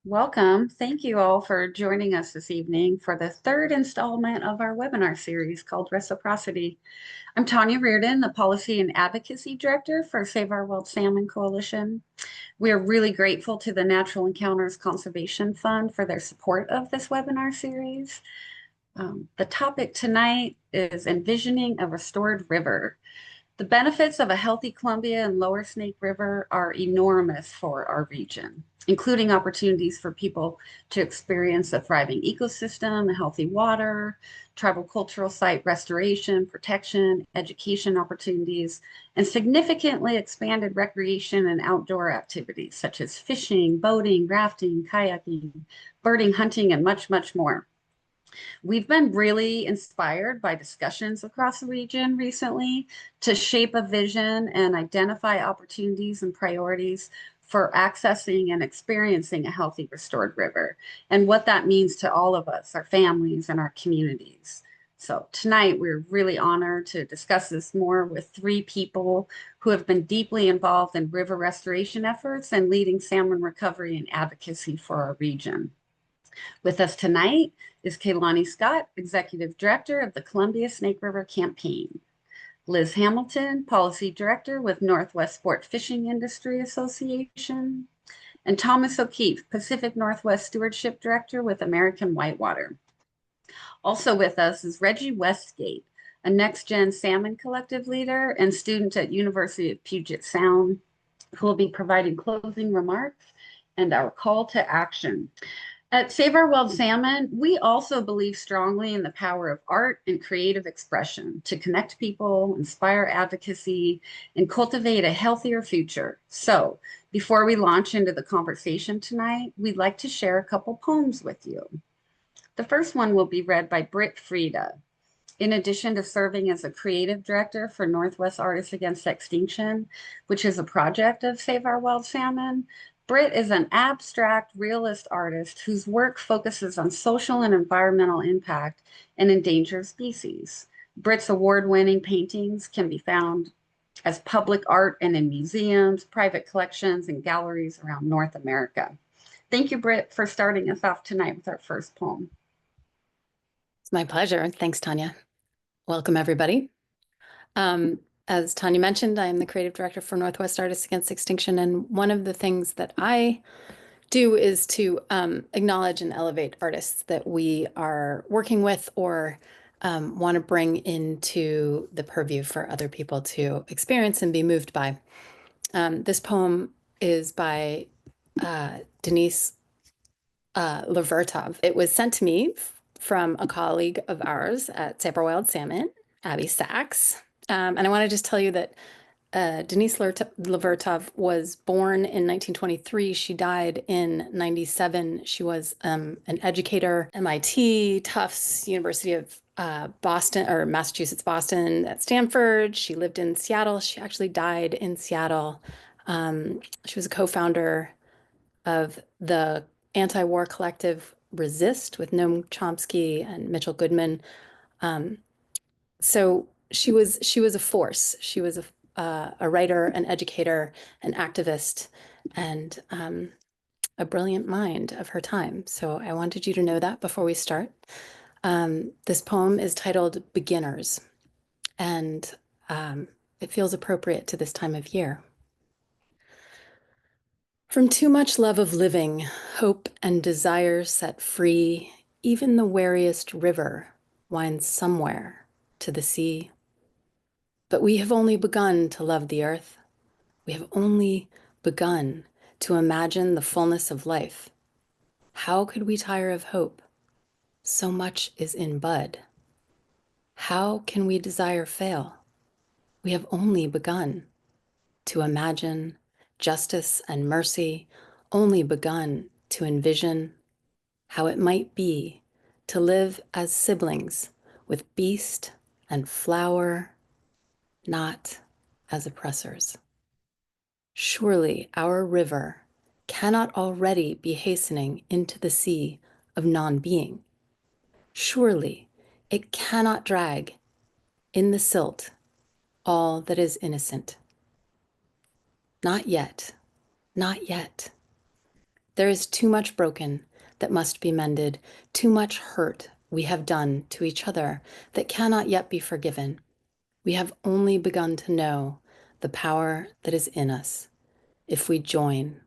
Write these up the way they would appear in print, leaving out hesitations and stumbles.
Welcome. Thank you all for joining us this evening for the third installment of our webinar series called Reciprocity. I'm Tanya Reardon, the Policy and Advocacy Director for Save Our Wild Salmon Coalition. We are really grateful to the Natural Encounters Conservation Fund for their support of this webinar series. The topic tonight is Envisioning a Restored River. The benefits of a healthy Columbia and Lower Snake River are enormous for our region, including opportunities for people to experience a thriving ecosystem, healthy water, tribal cultural site restoration, protection, education opportunities, and significantly expanded recreation and outdoor activities such as fishing, boating, rafting, kayaking, birding, hunting, and much, much more. We've been really inspired by discussions across the region recently to shape a vision and identify opportunities and priorities for accessing and experiencing a healthy restored river and what that means to all of us, our families, and our communities. So tonight we're really honored to discuss this more with three people who have been deeply involved in river restoration efforts and leading salmon recovery and advocacy for our region. With us tonight is Kayeloni Scott, Executive Director of the Columbia Snake River Campaign. Liz Hamilton, Policy Director with Northwest Sport Fishing Industry Association. And Thomas O'Keefe, Pacific Northwest Stewardship Director with American Whitewater. Also with us is Reggie Westgate, a next-gen salmon collective leader and student at University of Puget Sound, who will be providing closing remarks and our call to action. At Save Our Wild Salmon, we also believe strongly in the power of art and creative expression to connect people, inspire advocacy, and cultivate a healthier future. So, before we launch into the conversation tonight, we'd like to share a couple poems with you. The first one will be read by Britt Frieda. In addition to serving as a creative director for Northwest Artists Against Extinction, which is a project of Save Our Wild Salmon, Britt is an abstract realist artist whose work focuses on social and environmental impact and endangered species. Britt's award-winning paintings can be found as public art and in museums, private collections, and galleries around North America. Thank you, Britt, for starting us off tonight with our first poem. It's my pleasure. Thanks, Tanya. Welcome, everybody. As Tanya mentioned, I am the creative director for Northwest Artists Against Extinction, and one of the things that I do is to acknowledge and elevate artists that we are working with or want to bring into the purview for other people to experience and be moved by. This poem is by Denise Levertov. It was sent to me from a colleague of ours at Save Our Wild Salmon, Abby Sachs. And I want to just tell you that Denise Levertov was born in 1923. She died in 97. She was an educator, MIT, Tufts, University of Boston, or Massachusetts, Boston, at Stanford. She lived in Seattle. She actually died in Seattle. She was a co-founder of the anti-war collective Resist with Noam Chomsky and Mitchell Goodman. So she was a force. She was a writer, an educator, an activist, and a brilliant mind of her time. So I wanted you to know that before we start. This poem is titled Beginners, and it feels appropriate to this time of year. From too much love of living, hope and desire set free, even the wariest river winds somewhere to the sea. But we have only begun to love the earth. We have only begun to imagine the fullness of life. How could we tire of hope? So much is in bud. How can we desire fail? We have only begun to imagine justice and mercy, only begun to envision how it might be to live as siblings with beast and flower, not as oppressors. Surely our river cannot already be hastening into the sea of non-being. Surely it cannot drag in the silt all that is innocent. Not yet, not yet. There is too much broken that must be mended, too much hurt we have done to each other that cannot yet be forgiven. We have only begun to know the power that is in us if we join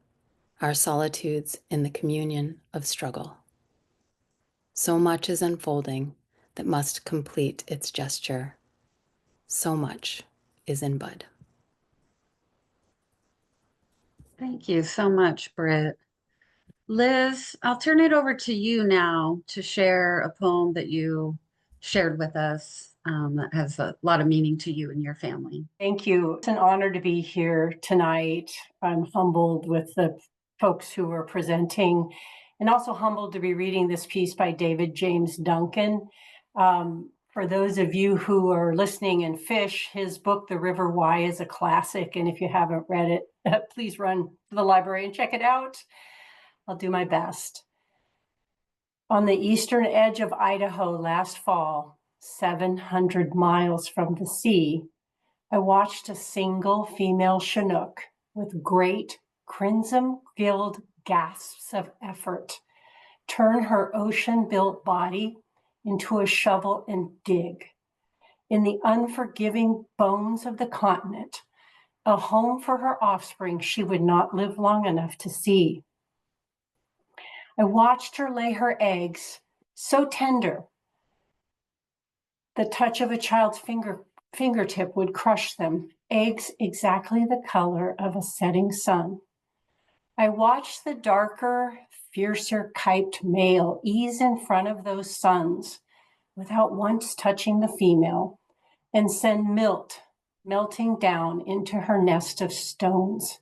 our solitudes in the communion of struggle. So much is unfolding that must complete its gesture. So much is in bud. Thank you so much, Britt. Liz, I'll turn it over to you now to share a poem that you shared with us that has a lot of meaning to you and your family. Thank you. It's an honor to be here tonight. I'm humbled with the folks who are presenting, and also humbled to be reading this piece by David James Duncan. For those of you who are listening and fish, his book, The River Why, is a classic. And if you haven't read it, please run to the library and check it out. I'll do my best. On the eastern edge of Idaho last fall, 700 miles from the sea, I watched a single female Chinook with great crimson-gilled gasps of effort turn her ocean-built body into a shovel and dig. In the unforgiving bones of the continent, a home for her offspring she would not live long enough to see. I watched her lay her eggs, so tender, the touch of a child's fingertip would crush them, eggs exactly the color of a setting sun. I watched the darker, fiercer kiped male ease in front of those suns without once touching the female and send melting down into her nest of stones.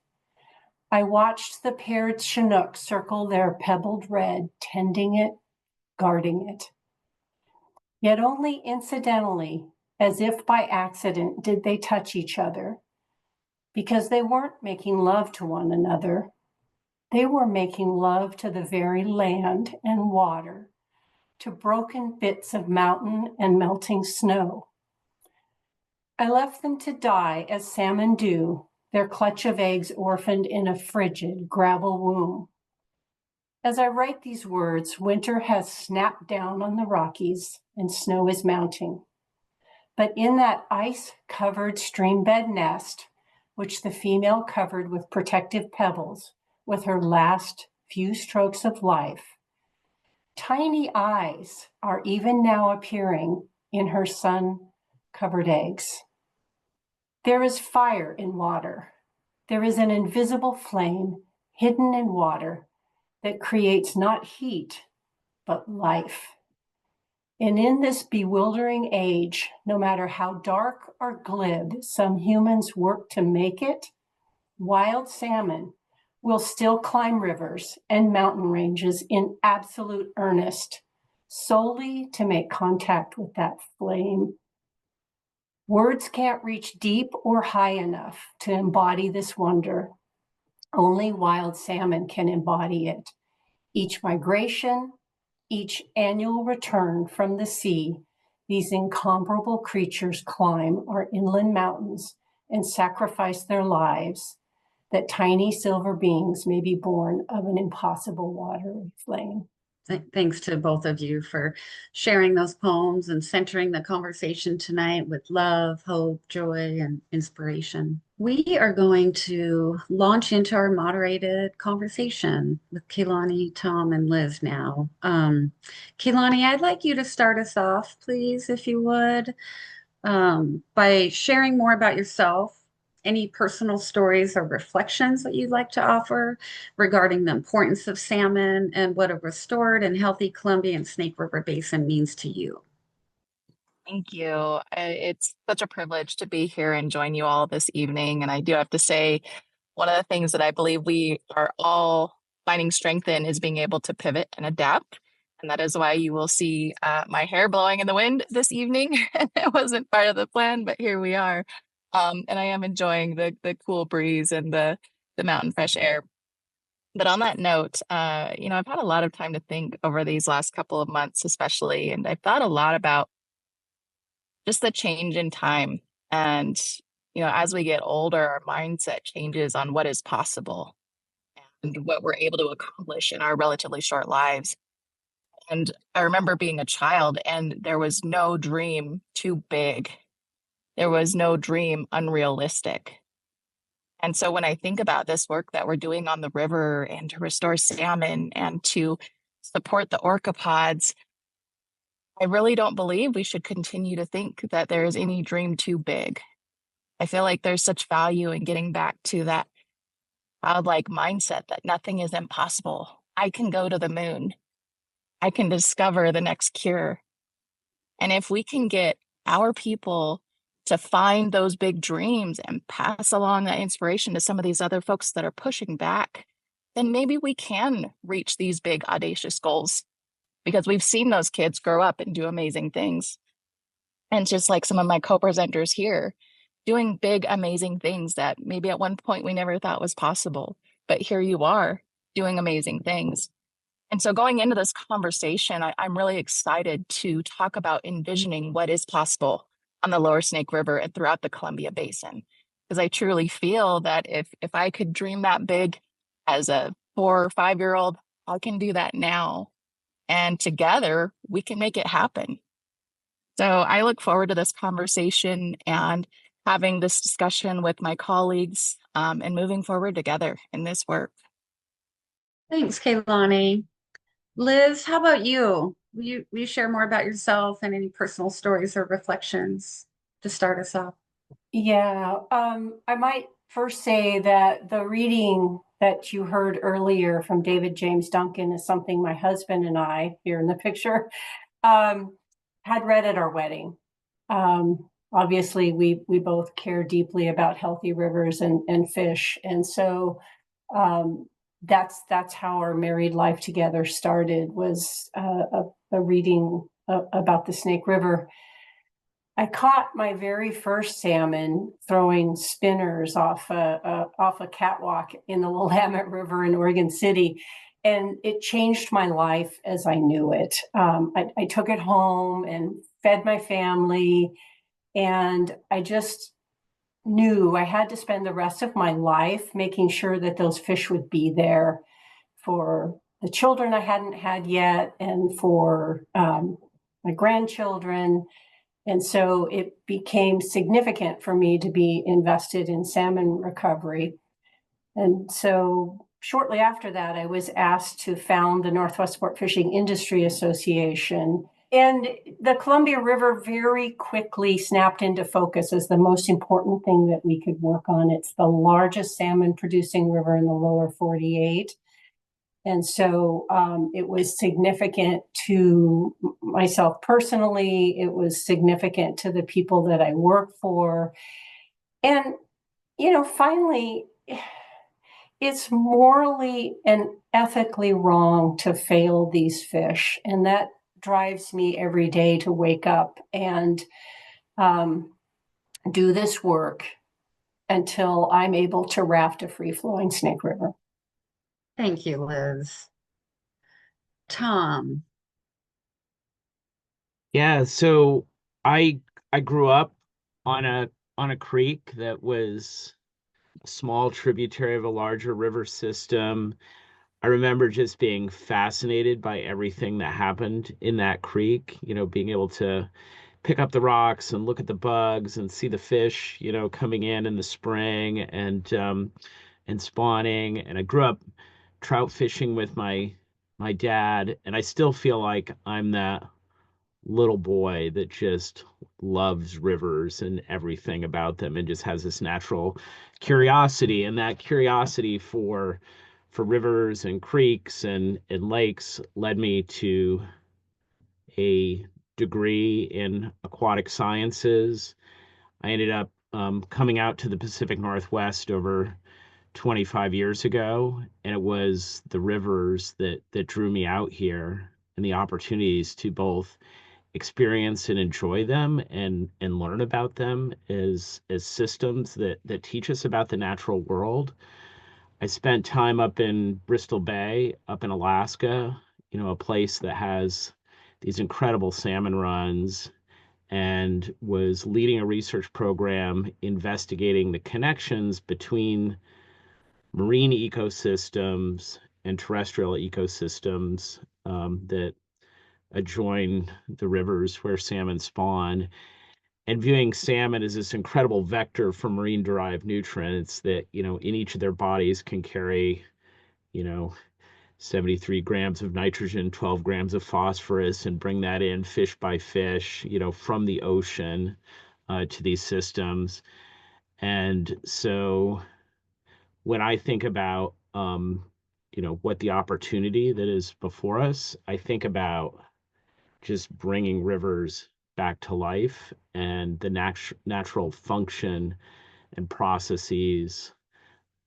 I watched the paired Chinook circle their pebbled red, tending it, guarding it. Yet only incidentally, as if by accident, did they touch each other, because they weren't making love to one another. They were making love to the very land and water, to broken bits of mountain and melting snow. I left them to die as salmon do, their clutch of eggs orphaned in a frigid gravel womb. As I write these words, winter has snapped down on the Rockies and snow is mounting. But in that ice-covered streambed nest, which the female covered with protective pebbles with her last few strokes of life, tiny eyes are even now appearing in her sun-covered eggs. There is fire in water. There is an invisible flame hidden in water that creates not heat, but life. And in this bewildering age, no matter how dark or glib some humans work to make it, wild salmon will still climb rivers and mountain ranges in absolute earnest, solely to make contact with that flame. Words can't reach deep or high enough to embody this wonder. Only wild salmon can embody it. Each migration, each annual return from the sea, these incomparable creatures climb our inland mountains and sacrifice their lives that tiny silver beings may be born of an impossible watery flame. Thanks to both of you for sharing those poems and centering the conversation tonight with love, hope, joy, and inspiration. We are going to launch into our moderated conversation with Kayeloni, Tom, and Liz now. Kayeloni, I'd like you to start us off, please, if you would, by sharing more about yourself, any personal stories or reflections that you'd like to offer regarding the importance of salmon and what a restored and healthy Columbia and Snake River Basin means to you. Thank you. It's such a privilege to be here and join you all this evening. And I do have to say, one of the things that I believe we are all finding strength in is being able to pivot and adapt. And that is why you will see my hair blowing in the wind this evening. It wasn't part of the plan, but here we are. And I am enjoying the cool breeze and the mountain fresh air. But on that note, I've had a lot of time to think over these last couple of months, especially, and I've thought a lot about just the change in time. And, as we get older, our mindset changes on what is possible. and what we're able to accomplish in our relatively short lives. And I remember being a child, and there was no dream too big. There was no dream unrealistic. And so when I think about this work that we're doing on the river and to restore salmon and to support the orcapods, I really don't believe we should continue to think that there is any dream too big. I feel like there's such value in getting back to that childlike mindset that nothing is impossible. I can go to the moon. I can discover the next cure. And if we can get our people to find those big dreams and pass along that inspiration to some of these other folks that are pushing back, then maybe we can reach these big, audacious goals because we've seen those kids grow up and do amazing things. And just like some of my co-presenters here, doing big, amazing things that maybe at one point we never thought was possible. But here you are doing amazing things. And so going into this conversation, I'm really excited to talk about envisioning what is possible on the Lower Snake River and throughout the Columbia Basin. Because I truly feel that if I could dream that big as a 4 or 5-year-old, I can do that now. And together we can make it happen. So I look forward to this conversation and having this discussion with my colleagues and moving forward together in this work. Thanks, Kayeloni. Liz, how about you? Will you share more about yourself and any personal stories or reflections to start us off? Yeah, I might first say that the reading that you heard earlier from David James Duncan is something my husband and I, here in the picture, had read at our wedding. Obviously, we both care deeply about healthy rivers and fish, and so that's how our married life together started, was a reading about the Snake River. I caught my very first salmon throwing spinners off a catwalk in the Willamette River in Oregon City, and it changed my life as I knew it. I took it home and fed my family, and I just knew I had to spend the rest of my life making sure that those fish would be there for the children I hadn't had yet and for my grandchildren. And so it became significant for me to be invested in salmon recovery. And so shortly after that, I was asked to found the Northwest Sportfishing Industry Association. And the Columbia River very quickly snapped into focus as the most important thing that we could work on. It's the largest salmon producing river in the lower 48. And so it was significant to myself personally. It was significant to the people that I work for. And, finally, it's morally and ethically wrong to fail these fish. And that drives me every day to wake up and do this work until I'm able to raft a free-flowing Snake River. Thank you, Liz. Tom. Yeah, so I grew up on a creek that was a small tributary of a larger river system. I remember just being fascinated by everything that happened in that creek, being able to pick up the rocks and look at the bugs and see the fish, coming in the spring and spawning. And I grew up trout fishing with my dad, and I still feel like I'm that little boy that just loves rivers and everything about them and just has this natural curiosity. And that curiosity for rivers and creeks and lakes led me to a degree in aquatic sciences. I ended up coming out to the Pacific Northwest over 25 years ago, and it was the rivers that drew me out here and the opportunities to both experience and enjoy them and learn about them as systems that teach us about the natural world. I spent time up in Bristol Bay, up in Alaska, a place that has these incredible salmon runs, and was leading a research program investigating the connections between marine ecosystems and terrestrial ecosystems that adjoin the rivers where salmon spawn, and viewing salmon as this incredible vector for marine derived nutrients that, in each of their bodies can carry, you know, 73 grams of nitrogen, 12 grams of phosphorus, and bring that in fish by fish, from the ocean to these systems. And so when I think about, what the opportunity that is before us, I think about just bringing rivers back to life and the natural function and processes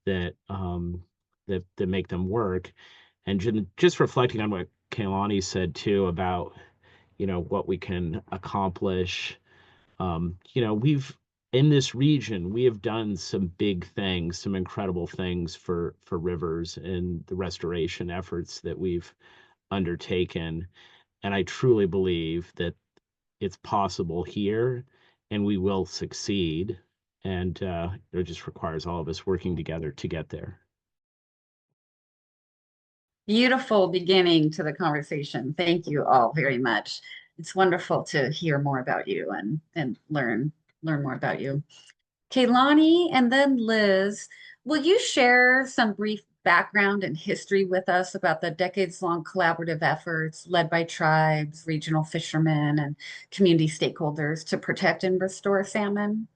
that that make them work. And just reflecting on what Kayeloni said too about what we can accomplish. We've in this region we have done some big things, some incredible things for rivers and the restoration efforts that we've undertaken. And I truly believe that it's possible here and we will succeed. And it just requires all of us working together to get there. Beautiful beginning to the conversation. Thank you all very much. It's wonderful to hear more about you and learn more about you. Kayeloni and then Liz, will you share some brief background and history with us about the decades-long collaborative efforts led by tribes, regional fishermen, and community stakeholders to protect and restore salmon?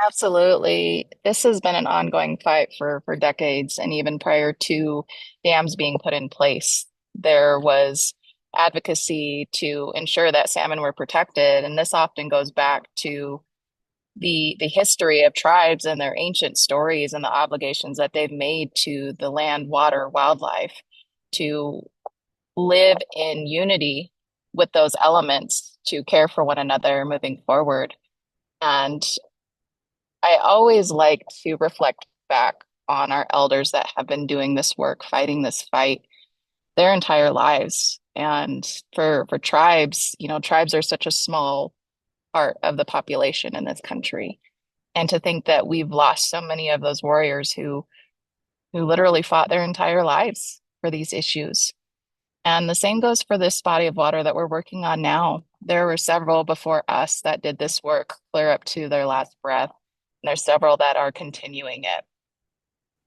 Absolutely. This has been an ongoing fight for decades, and even prior to dams being put in place, there was advocacy to ensure that salmon were protected. And this often goes back to the history of tribes and their ancient stories and the obligations that they've made to the land, water, wildlife to live in unity with those elements to care for one another moving forward. And I always like to reflect back on our elders that have been doing this work, fighting this fight their entire lives. And for tribes, tribes are such a small part of the population in this country. And to think that we've lost so many of those warriors who literally fought their entire lives for these issues. And the same goes for this body of water that we're working on now. There were several before us that did this work clear up to their last breath. And there's several that are continuing it.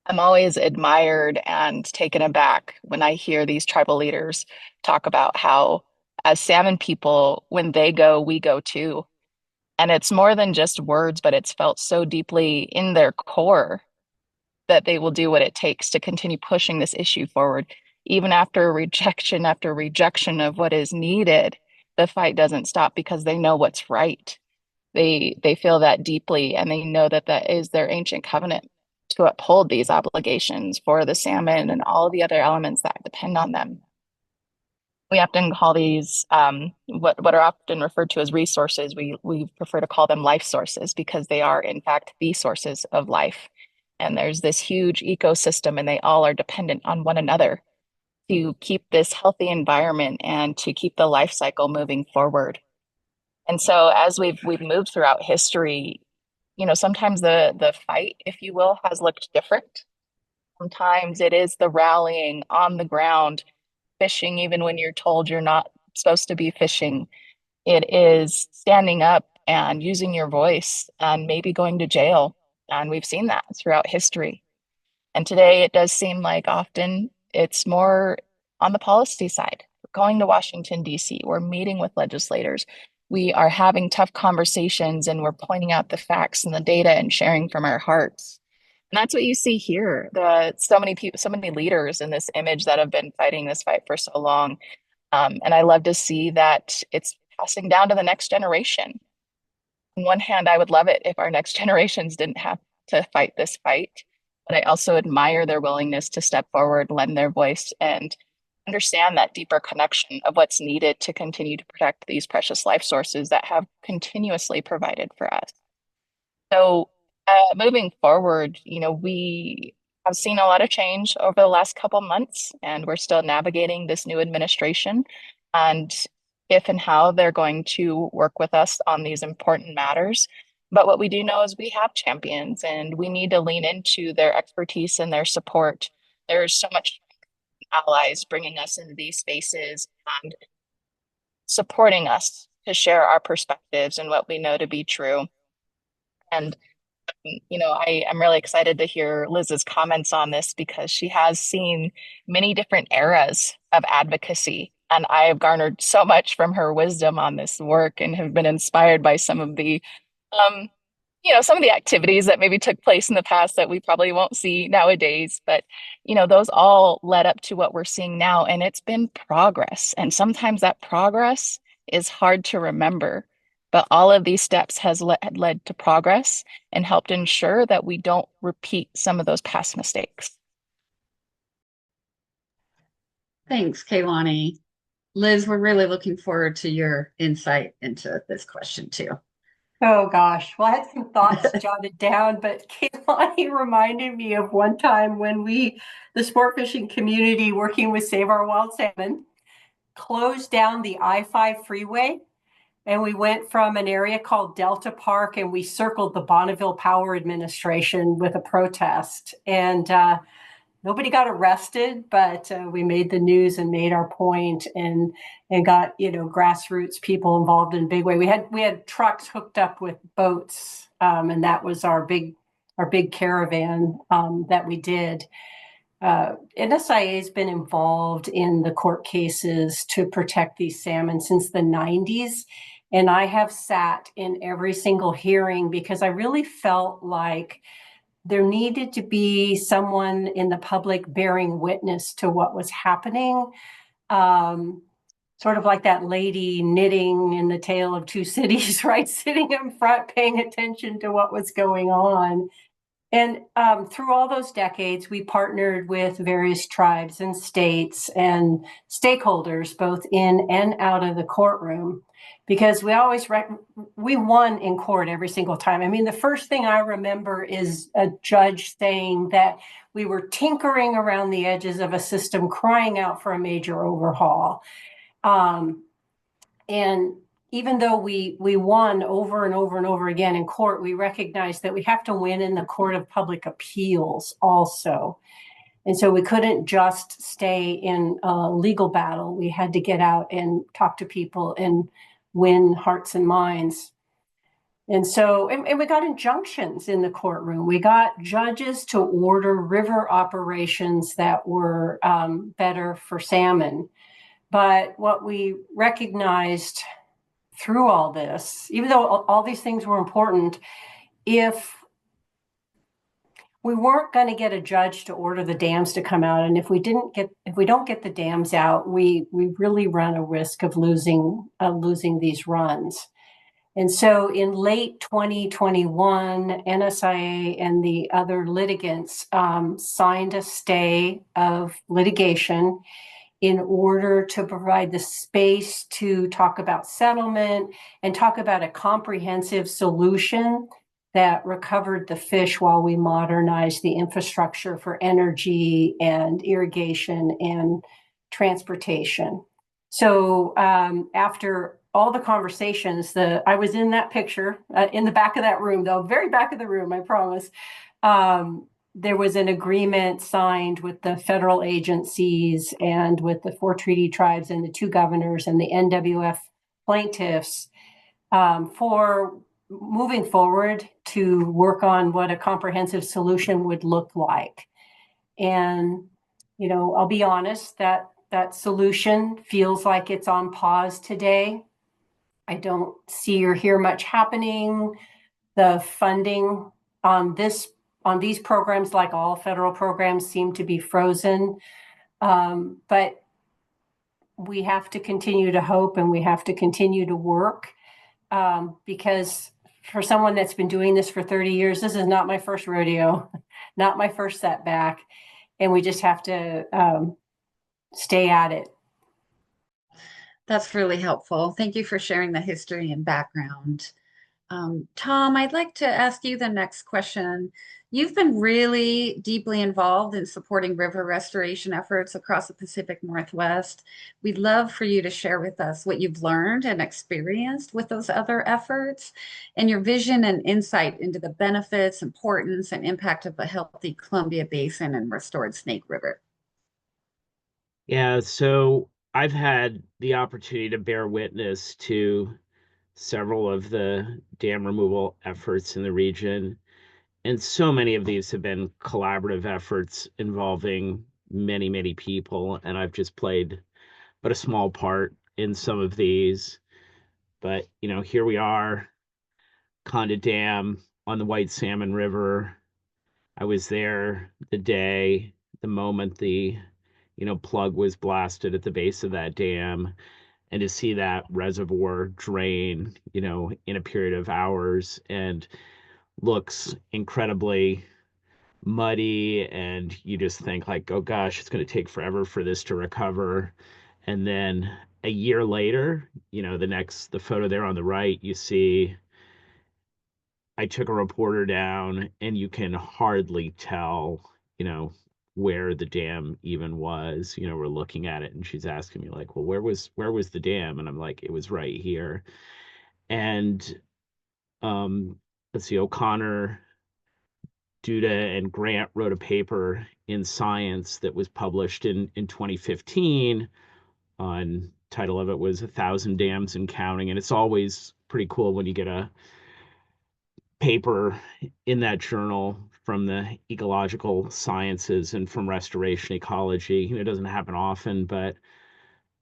I'm always admired and taken aback when I hear these tribal leaders talk about how, as salmon people, when they go, we go too. And it's more than just words, but it's felt so deeply in their core that they will do what it takes to continue pushing this issue forward. Even after rejection of what is needed, the fight doesn't stop because they know what's right. They feel that deeply, and they know that that is their ancient covenant to uphold these obligations for the salmon and all the other elements that depend on them. We often call these what are often referred to as resources. We prefer to call them life sources because they are in fact the sources of life. And there's this huge ecosystem, and they all are dependent on one another to keep this healthy environment and to keep the life cycle moving forward. And so as we've moved throughout history, sometimes the fight, if you will, has looked different. Sometimes it is the rallying on the ground, fishing even when you're told you're not supposed to be fishing. It is standing up and using your voice and maybe going to jail. And we've seen that throughout history. And today it does seem like often it's more on the policy side. We're going to Washington, D.C., we're meeting with legislators. We are having tough conversations, and we're pointing out the facts and the data and sharing from our hearts. And that's what you see here. So many people, so many leaders in this image that have been fighting this fight for so long. And I love to see that it's passing down to the next generation. On one hand, I would love it if our next generations didn't have to fight this fight. But I also admire their willingness to step forward, lend their voice, and understand that deeper connection of what's needed to continue to protect these precious life sources that have continuously provided for us. So moving forward, we have seen a lot of change over the last couple months, and we're still navigating this new administration and if and how they're going to work with us on these important matters. But what we do know is we have champions and we need to lean into their expertise and their support. There's so much allies bringing us into these spaces and supporting us to share our perspectives and what we know to be true. And I'm really excited to hear Liz's comments on this because she has seen many different eras of advocacy. And I have garnered so much from her wisdom on this work and have been inspired by um, some of the activities that maybe took place in the past that we probably won't see nowadays. But, those all led up to what we're seeing now. And it's been progress. And sometimes that progress is hard to remember. But all of these steps has led to progress and helped ensure that we don't repeat some of those past mistakes. Thanks, Kayeloni. Liz, we're really looking forward to your insight into this question too. Oh gosh, well, I had some thoughts jotted down, but Kayeloni reminded me of one time when the sport fishing community working with Save Our Wild Salmon, closed down the I-5 freeway. And we went from an area called Delta Park and we circled the Bonneville Power Administration with a protest. And nobody got arrested, but we made the news and made our point and got, grassroots people involved in a big way. We had trucks hooked up with boats, and that was our big caravan that we did. NSIA has been involved in the court cases to protect these salmon since the 90s. And I have sat in every single hearing because I really felt like there needed to be someone in the public bearing witness to what was happening. Sort of like that lady knitting in The Tale of Two Cities, right? Sitting in front, paying attention to what was going on. And through all those decades, we partnered with various tribes and states and stakeholders, both in and out of the courtroom, because we won in court every single time. I mean, the first thing I remember is a judge saying that we were tinkering around the edges of a system, crying out for a major overhaul. And even though we won over and over and over again in court, we recognize that we have to win in the Court of Public Appeals also. And so we couldn't just stay in a legal battle. We had to get out and talk to people and win hearts and minds. And so, and we got injunctions in the courtroom. We got judges to order river operations that were better for salmon. But what we recognized through all this, even though all these things were important, if we weren't going to get a judge to order the dams to come out, and if we don't get the dams out, we really run a risk of losing these runs. And so in late 2021, NSIA and the other litigants signed a stay of litigation in order to provide the space to talk about settlement and talk about a comprehensive solution that recovered the fish while we modernized the infrastructure for energy and irrigation and transportation. So after all the conversations, I was in that picture in the back of that room, though, very back of the room, I promise. There was an agreement signed with the federal agencies and with the 4 treaty tribes and the 2 governors and the NWF plaintiffs for moving forward to work on what a comprehensive solution would look like. And, I'll be honest, that solution feels like it's on pause today. I don't see or hear much happening. The funding on these programs, like all federal programs, seem to be frozen. But we have to continue to hope and we have to continue to work because for someone that's been doing this for 30 years, this is not my first rodeo, not my first setback. And we just have to stay at it. That's really helpful. Thank you for sharing the history and background. Tom, I'd like to ask you the next question. You've been really deeply involved in supporting river restoration efforts across the Pacific Northwest. We'd love for you to share with us what you've learned and experienced with those other efforts and your vision and insight into the benefits, importance, and impact of a healthy Columbia Basin and restored Snake River. Yeah, so I've had the opportunity to bear witness to several of the dam removal efforts in the region. And so many of these have been collaborative efforts involving many, many people. And I've just played but a small part in some of these. But, here we are, Conda Dam on the White Salmon River. I was there the moment the, plug was blasted at the base of that dam. And to see that reservoir drain, in a period of hours and looks incredibly muddy, and you just think like, oh gosh, it's going to take forever for this to recover. And then a year later, the photo there on the right, you see I took a reporter down and you can hardly tell, where the dam even was. We're looking at it and she's asking me like, well, where was the dam? And I'm like, it was right here. And let's see, O'Connor, Duda, and Grant wrote a paper in Science that was published in 2015. On title of it was 1,000 Dams and Counting. And it's always pretty cool when you get a paper in that journal from the ecological sciences and from restoration ecology. It doesn't happen often, but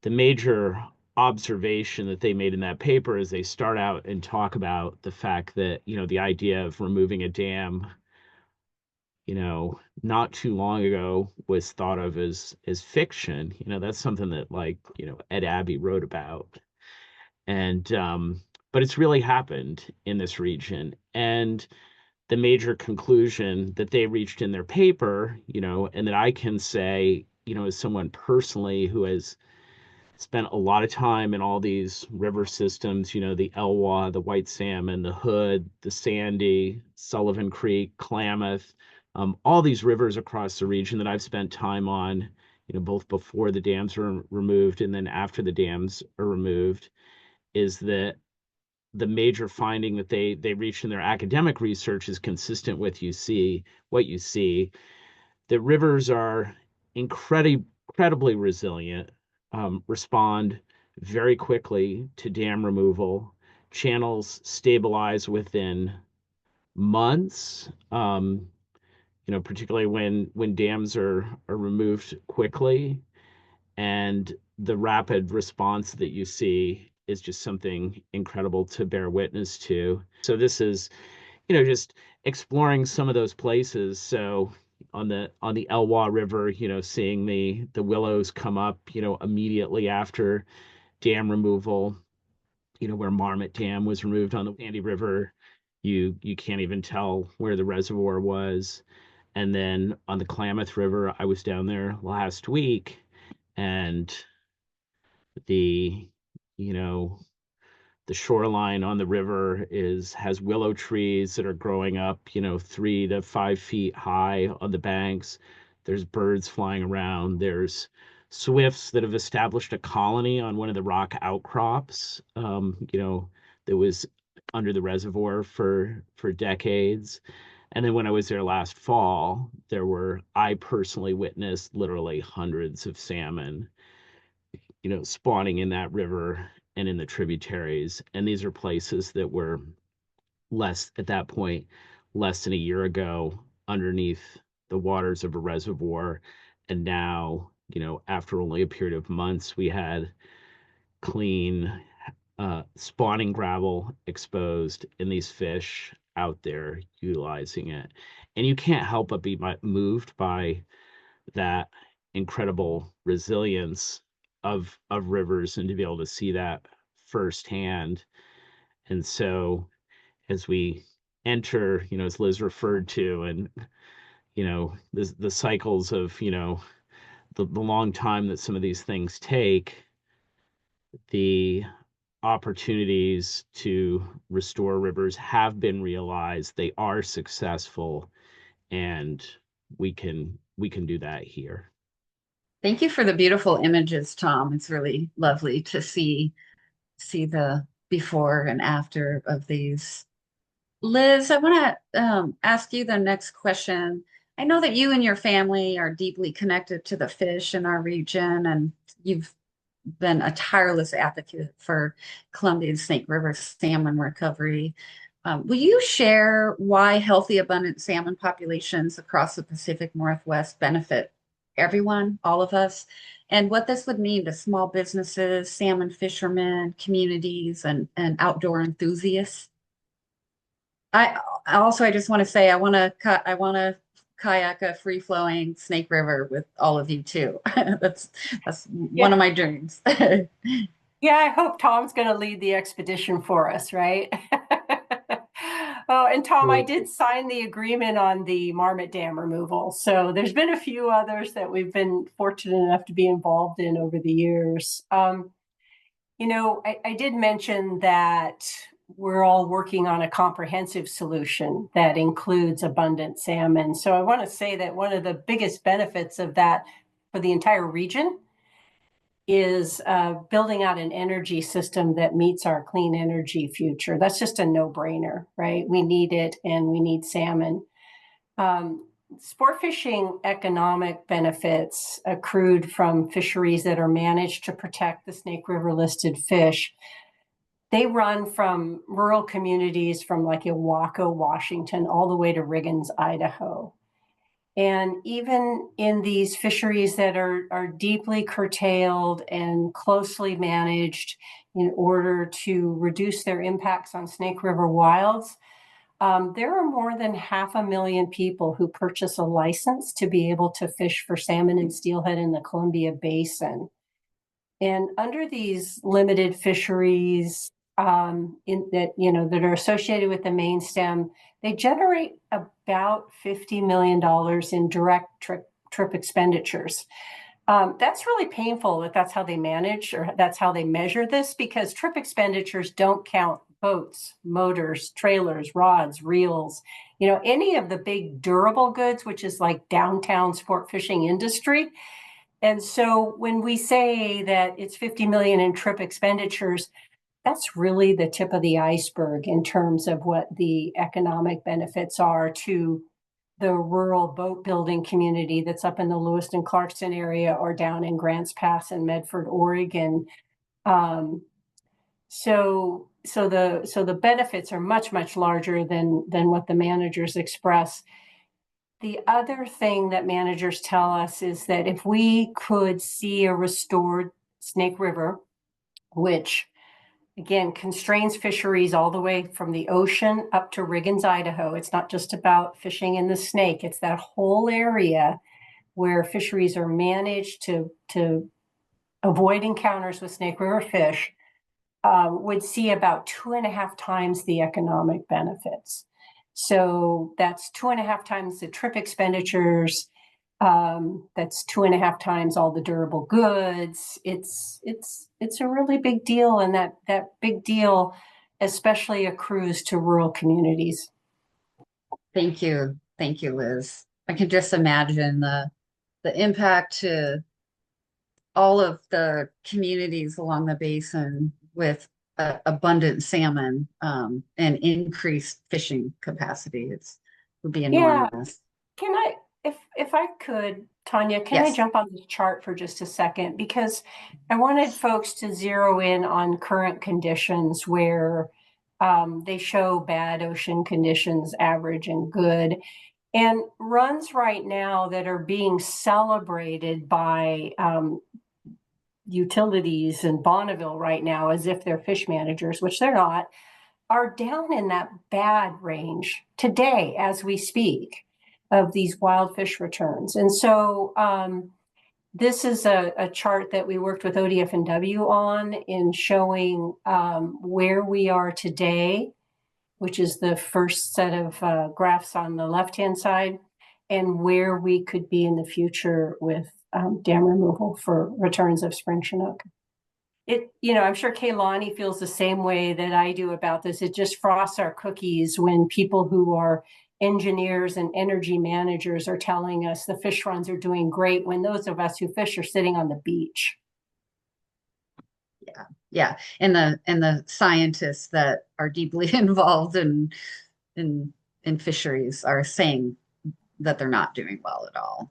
the major observation that they made in that paper is they start out and talk about the fact that, the idea of removing a dam, not too long ago was thought of as fiction. That's something that like, Ed Abbey wrote about. And but it's really happened in this region. And the major conclusion that they reached in their paper, and that I can say, as someone personally who has spent a lot of time in all these river systems, the Elwha, the White Salmon, the Hood, the Sandy, Sullivan Creek, Klamath, all these rivers across the region that I've spent time on, both before the dams were removed and then after the dams are removed, is that the major finding that they reached in their academic research is consistent with what you see. The rivers are incredibly resilient, respond very quickly to dam removal. Channels stabilize within months, particularly when dams are removed quickly. And the rapid response that you see is just something incredible to bear witness to. So this is, just exploring some of those places. So on the Elwha River, seeing the willows come up, immediately after dam removal, where Marmot Dam was removed on the Sandy River, you can't even tell where the reservoir was. And then on the Klamath River, I was down there last week, and the you know the shoreline on the river has willow trees that are growing up 3 to 5 feet high on the banks. There's birds flying around. There's swifts that have established a colony on one of the rock outcrops that was under the reservoir for decades. And then when I was there last fall, I personally witnessed literally hundreds of salmon spawning in that river and in the tributaries. And these are places that were at that point, less than a year ago, underneath the waters of a reservoir. And now, after only a period of months, we had clean spawning gravel exposed, and these fish out there utilizing it. And you can't help but be moved by that incredible resilience of rivers, and to be able to see that firsthand. And so as we enter, as Liz referred to, and the cycles of the long time that some of these things take, the opportunities to restore rivers have been realized. They are successful, and we can do that here. Thank you for the beautiful images, Tom. It's really lovely to see the before and after of these. Liz, I want to ask you the next question. I know that you and your family are deeply connected to the fish in our region, and you've been a tireless advocate for Columbia and Snake River salmon recovery. Will you share why healthy, abundant salmon populations across the Pacific Northwest benefit everyone, all of us, and what this would mean to small businesses, salmon fishermen, communities, and outdoor enthusiasts? I also, I just want to say, I want to kayak a free flowing Snake River with all of you too. That's one of my dreams. Yeah, I hope Tom's going to lead the expedition for us, right? Oh, and Tom, I did sign the agreement on the Marmot Dam removal. So there's been a few others that we've been fortunate enough to be involved in over the years. You know, I did mention that we're all working on a comprehensive solution that includes abundant salmon. So I want to say that one of the biggest benefits of that for the entire region is building out an energy system that meets our clean energy future. That's just a no-brainer, right? We need it, and we need salmon. Sport fishing economic benefits accrued from fisheries that are managed to protect the Snake River listed fish. They run from rural communities from like Ilwaco, Washington, all the way to Riggins, Idaho. And even in these fisheries that are deeply curtailed and closely managed in order to reduce their impacts on Snake River wilds, there are more than 500,000 people who purchase a license to be able to fish for salmon and steelhead in the Columbia Basin. And under these limited fisheries that are associated with the main stem, they generate about $50 million in direct trip expenditures. That's really painful that that's how they manage, or that's how they measure this, because trip expenditures don't count boats, motors, trailers, rods, reels, any of the big durable goods, which is like downtown sport fishing industry. And so when we say that it's 50 million in trip expenditures, that's really the tip of the iceberg in terms of what the economic benefits are to the rural boat building community that's up in the Lewiston Clarkston area or down in Grants Pass in Medford, Oregon. So the benefits are much, much larger than what the managers express. The other thing that managers tell us is that if we could see a restored Snake River, which again constrains fisheries all the way from the ocean up to Riggins, Idaho. It's not just about fishing in the Snake. It's that whole area where fisheries are managed to avoid encounters with Snake River fish, would see about 2.5 times the economic benefits. So that's 2.5 times the trip expenditures. That's 2.5 times all the durable goods. It's a really big deal, and that big deal especially accrues to rural communities. Thank you, Liz. I can just imagine the impact to all of the communities along the basin with abundant salmon and increased fishing capacity. It would be enormous. Can I, if I could, Tanya, can I jump on this chart for just a second? Because I wanted folks to zero in on current conditions where they show bad ocean conditions, average and good, and runs right now that are being celebrated by utilities in Bonneville right now as if they're fish managers, which they're not, are down in that bad range today as we speak of these wild fish returns. And so this is a chart that we worked with ODF&W on in showing where we are today, which is the first set of graphs on the left-hand side, and where we could be in the future with dam removal for returns of spring Chinook. I'm sure Kayeloni feels the same way that I do about this. It just frosts our cookies when people who are engineers and energy managers are telling us the fish runs are doing great when those of us who fish are sitting on the beach. Yeah. And the scientists that are deeply involved in fisheries are saying that they're not doing well at all.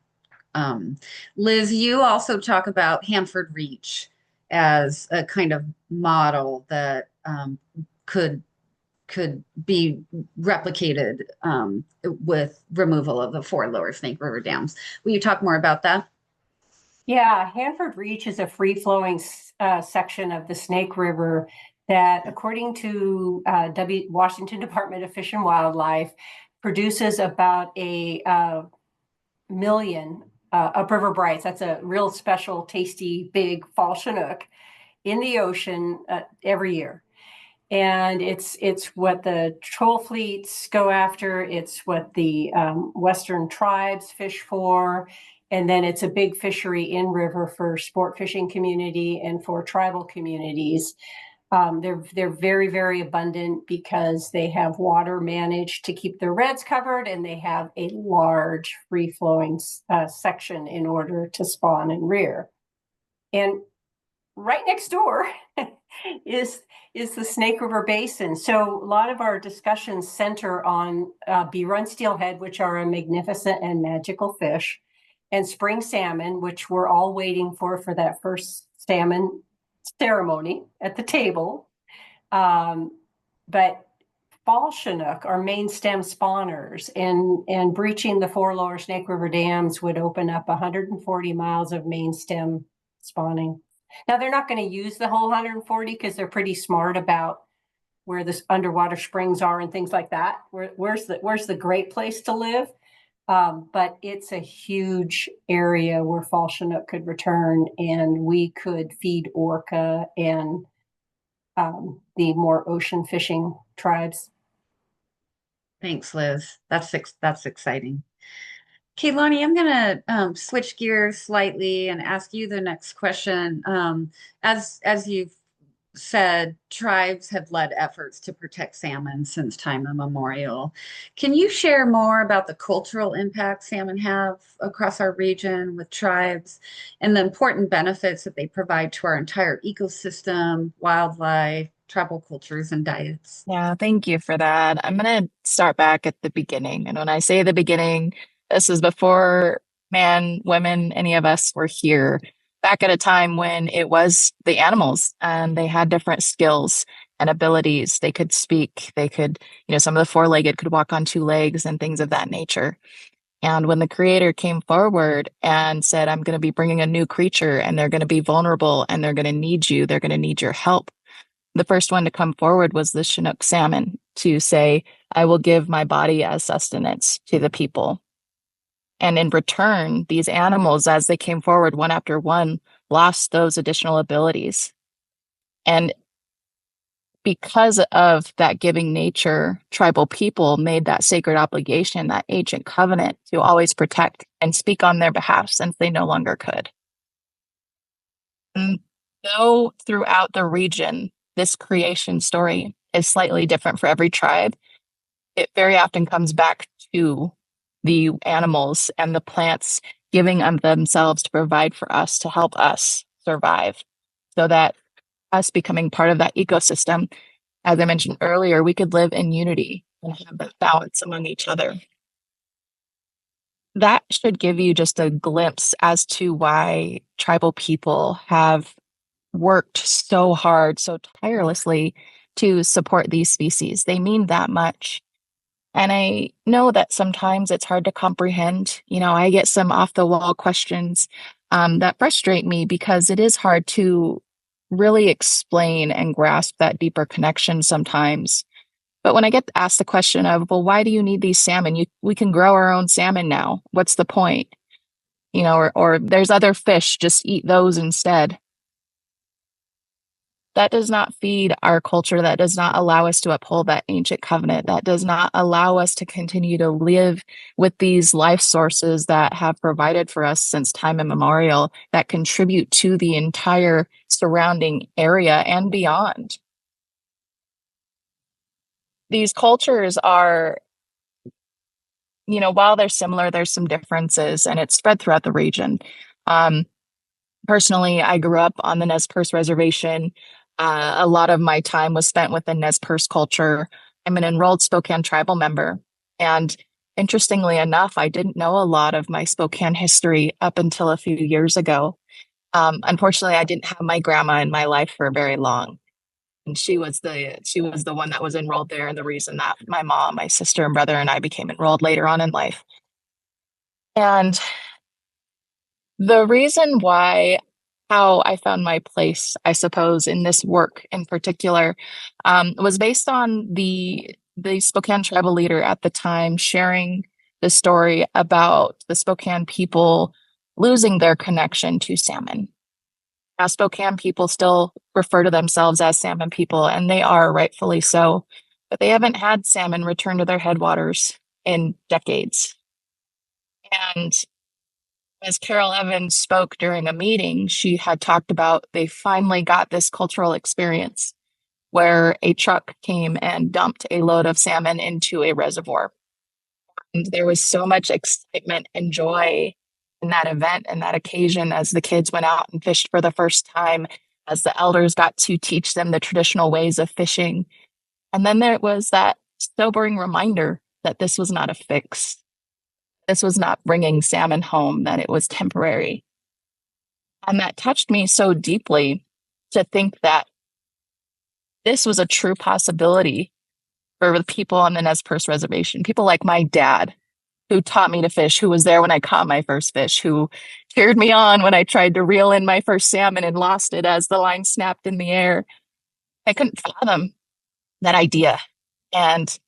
Liz, you also talk about Hanford Reach as a kind of model that could be replicated with removal of the 4 lower Snake River dams. Will you talk more about that? Yeah, Hanford Reach is a free-flowing section of the Snake River that, according to Washington Department of Fish and Wildlife, produces about a million upriver brights. That's a real special, tasty, big fall Chinook in the ocean every year. And it's what the troll fleets go after. It's what the Western tribes fish for. And then it's a big fishery in river for sport fishing community and for tribal communities. They're very, very abundant because they have water managed to keep their redds covered, and they have a large free-flowing section in order to spawn and rear. And right next door is the Snake River Basin. So a lot of our discussions center on B-run steelhead, which are a magnificent and magical fish, and spring salmon, which we're all waiting for that first salmon ceremony at the table. But fall Chinook are main stem spawners, and breaching the 4 lower Snake River dams would open up 140 miles of main stem spawning. Now, they're not going to use the whole 140 because they're pretty smart about where the underwater springs are and things like that. Where's the great place to live? But it's a huge area where fall Chinook could return, and we could feed orca and the more ocean fishing tribes. Thanks, Liz. That's exciting. Kayeloni, I'm going to switch gears slightly and ask you the next question. As you've said, tribes have led efforts to protect salmon since time immemorial. Can you share more about the cultural impact salmon have across our region with tribes and the important benefits that they provide to our entire ecosystem, wildlife, tribal cultures, and diets? Yeah, thank you for that. I'm going to start back at the beginning. And when I say the beginning, this is before man, women, any of us were here, back at a time when it was the animals and they had different skills and abilities. They could speak, they could, some of the 4-legged could walk on 2 legs and things of that nature. And when the creator came forward and said, I'm going to be bringing a new creature and they're going to be vulnerable and they're going to need you, they're going to need your help. The first one to come forward was the Chinook salmon to say, I will give my body as sustenance to the people. And in return, these animals, as they came forward one after one, lost those additional abilities. And because of that giving nature, tribal people made that sacred obligation, that ancient covenant to always protect and speak on their behalf since they no longer could. And though throughout the region, this creation story is slightly different for every tribe, it very often comes back to the animals and the plants giving of themselves to provide for us, to help us survive, so that us becoming part of that ecosystem, as I mentioned earlier, we could live in unity and have that balance among each other. That should give you just a glimpse as to why tribal people have worked so hard, so tirelessly to support these species. They mean that much. And I know that sometimes it's hard to comprehend. I get some off the wall questions that frustrate me because it is hard to really explain and grasp that deeper connection sometimes. But when I get asked the question of, well, why do you need these salmon? We can grow our own salmon now. What's the point? Or there's other fish, just eat those instead. that does not feed our culture. That does not allow us to uphold that ancient covenant. That does not allow us to continue to live with these life sources that have provided for us since time immemorial, that contribute to the entire surrounding area and beyond. These cultures are, while they're similar, there's some differences, and it's spread throughout the region. Personally, I grew up on the Nez Perce Reservation. A lot of my time was spent with the Nez Perce culture. I'm an enrolled Spokane tribal member. And interestingly enough, I didn't know a lot of my Spokane history up until a few years ago. Unfortunately, I didn't have my grandma in my life for very long. And she was the one that was enrolled there, and the reason that my mom, my sister, and brother and I became enrolled later on in life. And the reason how I found my place, I suppose, in this work in particular, was based on the Spokane tribal leader at the time sharing the story about the Spokane people losing their connection to salmon. Now, Spokane people still refer to themselves as salmon people, and they are rightfully so, but they haven't had salmon return to their headwaters in decades. And as Carol Evans spoke during a meeting, she had talked about they finally got this cultural experience where a truck came and dumped a load of salmon into a reservoir. And there was so much excitement and joy in that event and that occasion as the kids went out and fished for the first time, as the elders got to teach them the traditional ways of fishing. And then there was that sobering reminder that this was not a fix. This was not bringing salmon home, that it was temporary. And that touched me so deeply to think that this was a true possibility for the people on the Nez Perce Reservation, people like my dad, who taught me to fish, who was there when I caught my first fish, who cheered me on when I tried to reel in my first salmon and lost it as the line snapped in the air. I couldn't fathom that idea. And,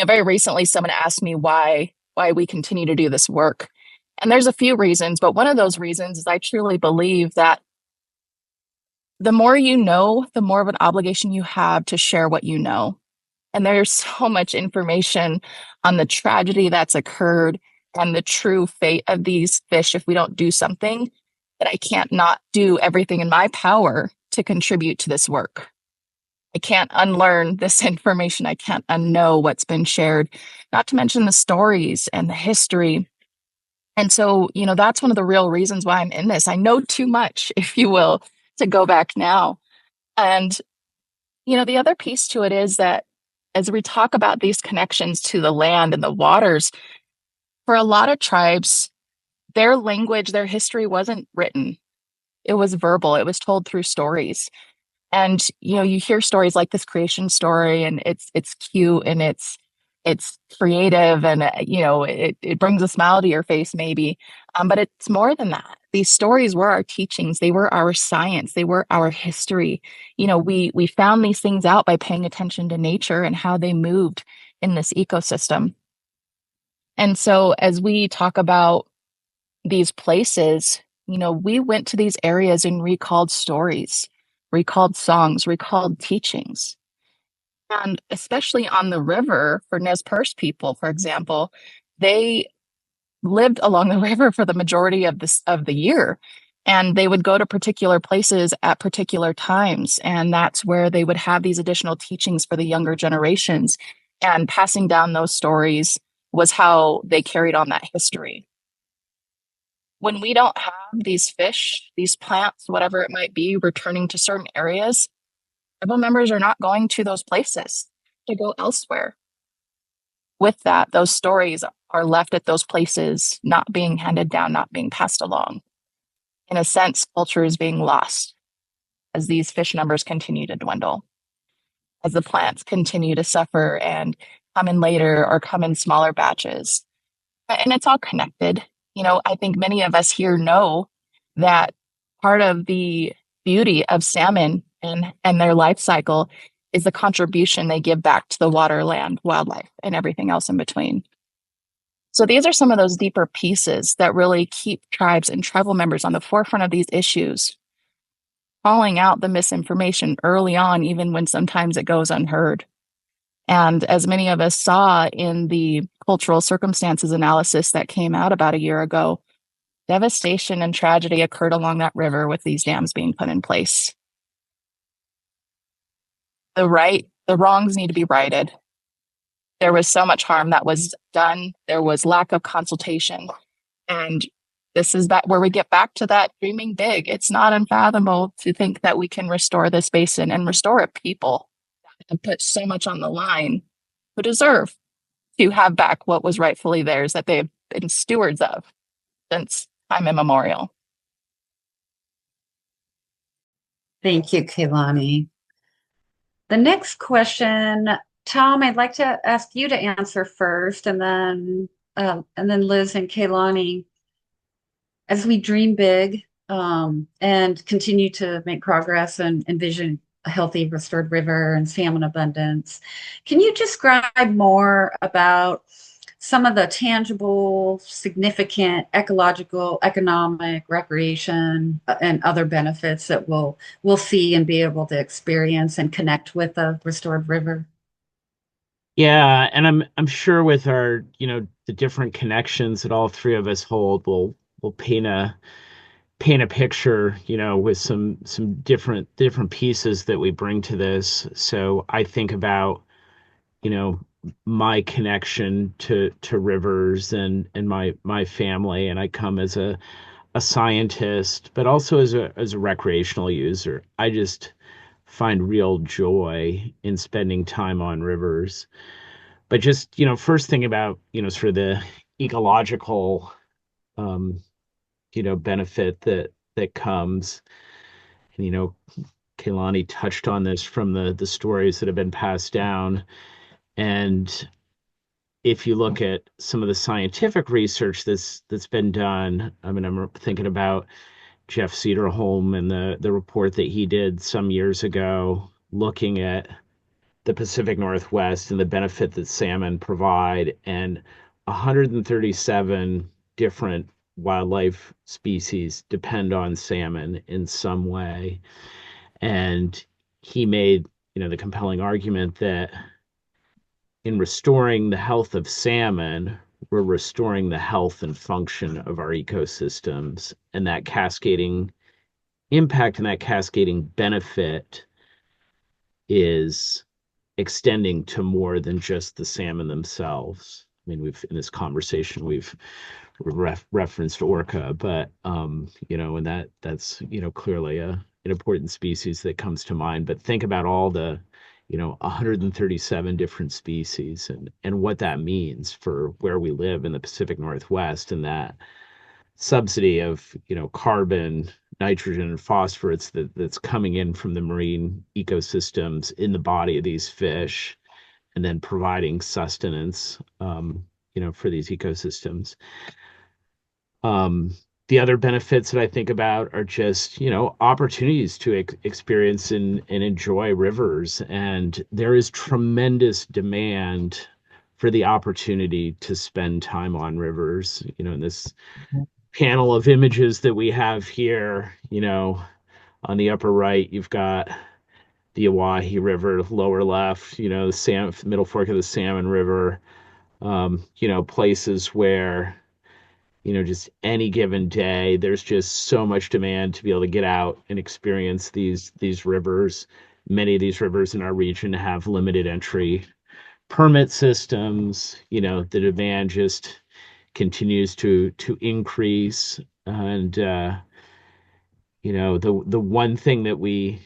very recently someone asked me why we continue to do this work. And there's a few reasons, but one of those reasons is I truly believe that the more you know, the more of an obligation you have to share what you know. And there's so much information on the tragedy that's occurred and the true fate of these fish if we don't do something, that I can't not do everything in my power to contribute to this work. I can't unlearn this information. I can't unknow what's been shared, not to mention the stories and the history. And so, that's one of the real reasons why I'm in this. I know too much, if you will, to go back now. And, the other piece to it is that as we talk about these connections to the land and the waters, for a lot of tribes, their language, their history wasn't written. It was verbal. It was told through stories. And, you hear stories like this creation story, and it's cute and it's creative, and, it brings a smile to your face maybe. But it's more than that. These stories were our teachings. They were our science. They were our history. We found these things out by paying attention to nature and how they moved in this ecosystem. And so as we talk about these places, we went to these areas and recalled stories, recalled songs, recalled teachings. And especially on the river, for Nez Perce people, for example, they lived along the river for the majority of the year. And they would go to particular places at particular times. And that's where they would have these additional teachings for the younger generations. And passing down those stories was how they carried on that history. When we don't have these fish, these plants, whatever it might be, returning to certain areas, tribal members are not going to those places to go elsewhere. With that, those stories are left at those places, not being handed down, not being passed along. In a sense, culture is being lost as these fish numbers continue to dwindle, as the plants continue to suffer and come in later or come in smaller batches. And it's all connected. I think many of us here know that part of the beauty of salmon and their life cycle is the contribution they give back to the water, land, wildlife, and everything else in between. So these are some of those deeper pieces that really keep tribes and tribal members on the forefront of these issues. calling out the misinformation early on, even when sometimes it goes unheard. And as many of us saw in the cultural circumstances analysis that came out about a year ago, devastation and tragedy occurred along that river with these dams being put in place. The wrongs need to be righted. There was so much harm that was done. There was lack of consultation. And this is where we get back to that dreaming big. It's not unfathomable to think that we can restore this basin and restore a people and put so much on the line who deserve to have back what was rightfully theirs that they've been stewards of since time immemorial. Thank you, Kayeloni. The next question, Tom, I'd like to ask you to answer first, and then Liz and Kayeloni. As we dream big and continue to make progress and envision a healthy, restored river and salmon abundance, can you describe more about some of the tangible, significant ecological, economic, recreation, and other benefits that we'll see and be able to experience and connect with a restored river? Yeah, and I'm sure with our, the different connections that all three of us hold, we'll paint a picture, with some different pieces that we bring to this. So I think about, my connection to rivers and my family, and I come as a scientist, but also as a recreational user. I just find real joy in spending time on rivers. But just, first thing about, sort of the ecological um, benefit that comes. And, Kayeloni touched on this from the stories that have been passed down. And if you look at some of the scientific research that's been done, I mean, I'm thinking about Jeff Cederholm and the report that he did some years ago, looking at the Pacific Northwest and the benefit that salmon provide, and 137 different wildlife species depend on salmon in some way. And he made, the compelling argument that in restoring the health of salmon, we're restoring the health and function of our ecosystems, and that cascading impact and that cascading benefit is extending to more than just the salmon themselves. I mean, in this conversation, we've referenced orca, but and that's clearly an important species that comes to mind. But think about all the 137 different species and what that means for where we live in the Pacific Northwest, and that subsidy of carbon, nitrogen, and phosphorus that's coming in from the marine ecosystems in the body of these fish, and then providing sustenance for these ecosystems. The other benefits that I think about are just, opportunities to experience and enjoy rivers. And there is tremendous demand for the opportunity to spend time on rivers. In this panel of images that we have here, on the upper right, you've got the Owyhee River, lower left, the middle fork of the Salmon River, places where just any given day, there's just so much demand to be able to get out and experience these rivers. Many of these rivers in our region have limited entry permit systems. The demand just continues to increase. And the one thing that we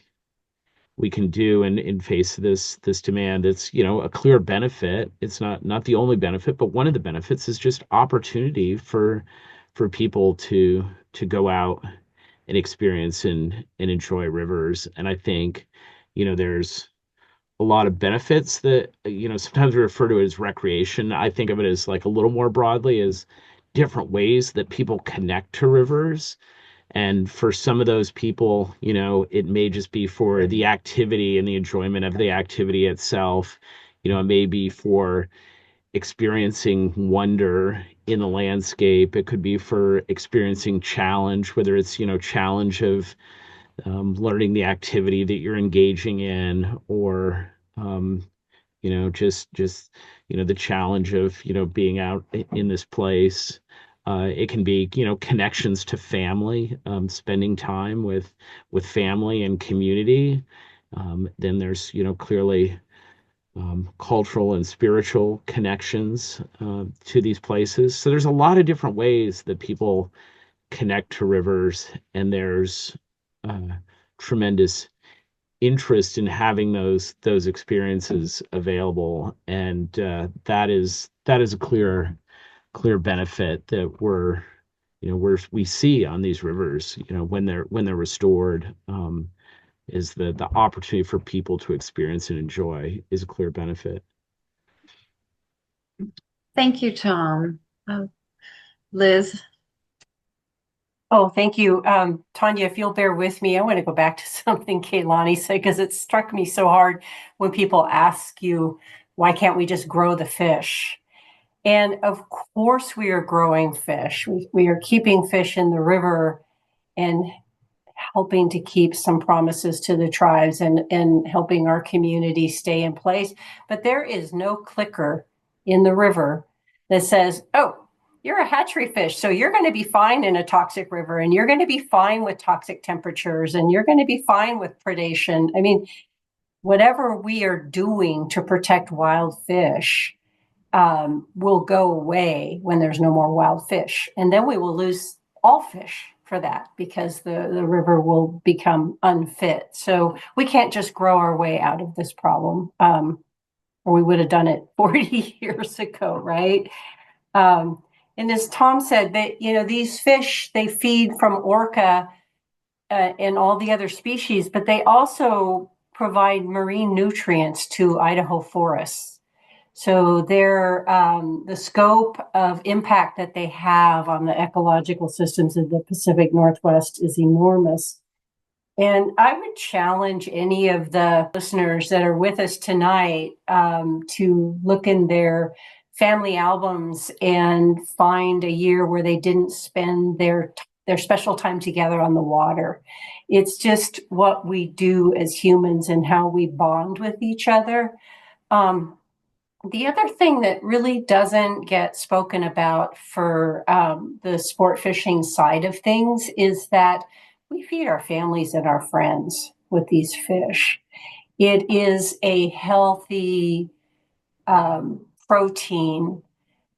can do in face of this demand, it's a clear benefit. It's not the only benefit, but one of the benefits is just opportunity for people to go out and experience and enjoy rivers. And I think there's a lot of benefits that sometimes we refer to it as recreation. I think of it as like a little more broadly as different ways that people connect to rivers. And for some of those people, it may just be for the activity and the enjoyment of the activity itself. It may be for experiencing wonder in the landscape. It could be for experiencing challenge, whether it's, challenge of learning the activity that you're engaging in, or just the challenge of being out in this place. It can be connections to family, spending time with family and community. Then there's clearly cultural and spiritual connections to these places. So there's a lot of different ways that people connect to rivers, and there's tremendous interest in having those experiences available, and that is a clear benefit that we see on these rivers, when they're restored. Is the opportunity for people to experience and enjoy is a clear benefit. Thank you, Tom. Liz. Oh, thank you. Tanya, if you'll bear with me, I want to go back to something Kayeloni said, because it struck me so hard when people ask you, why can't we just grow the fish? And of course we are growing fish. We are keeping fish in the river and helping to keep some promises to the tribes and helping our community stay in place. But there is no clicker in the river that says, oh, you're a hatchery fish, so you're going to be fine in a toxic river, and you're going to be fine with toxic temperatures, and you're going to be fine with predation. I mean, whatever we are doing to protect wild fish will go away when there's no more wild fish. And then we will lose all fish for that, because the river will become unfit. So we can't just grow our way out of this problem, or we would have done it 40 years ago, right? And as Tom said, that these fish, they feed from orca and all the other species, but they also provide marine nutrients to Idaho forests. So the scope of impact that they have on the ecological systems of the Pacific Northwest is enormous. And I would challenge any of the listeners that are with us tonight to look in their family albums and find a year where they didn't spend their special time together on the water. It's just what we do as humans and how we bond with each other. The other thing that really doesn't get spoken about for the sport fishing side of things is that we feed our families and our friends with these fish. It is a healthy protein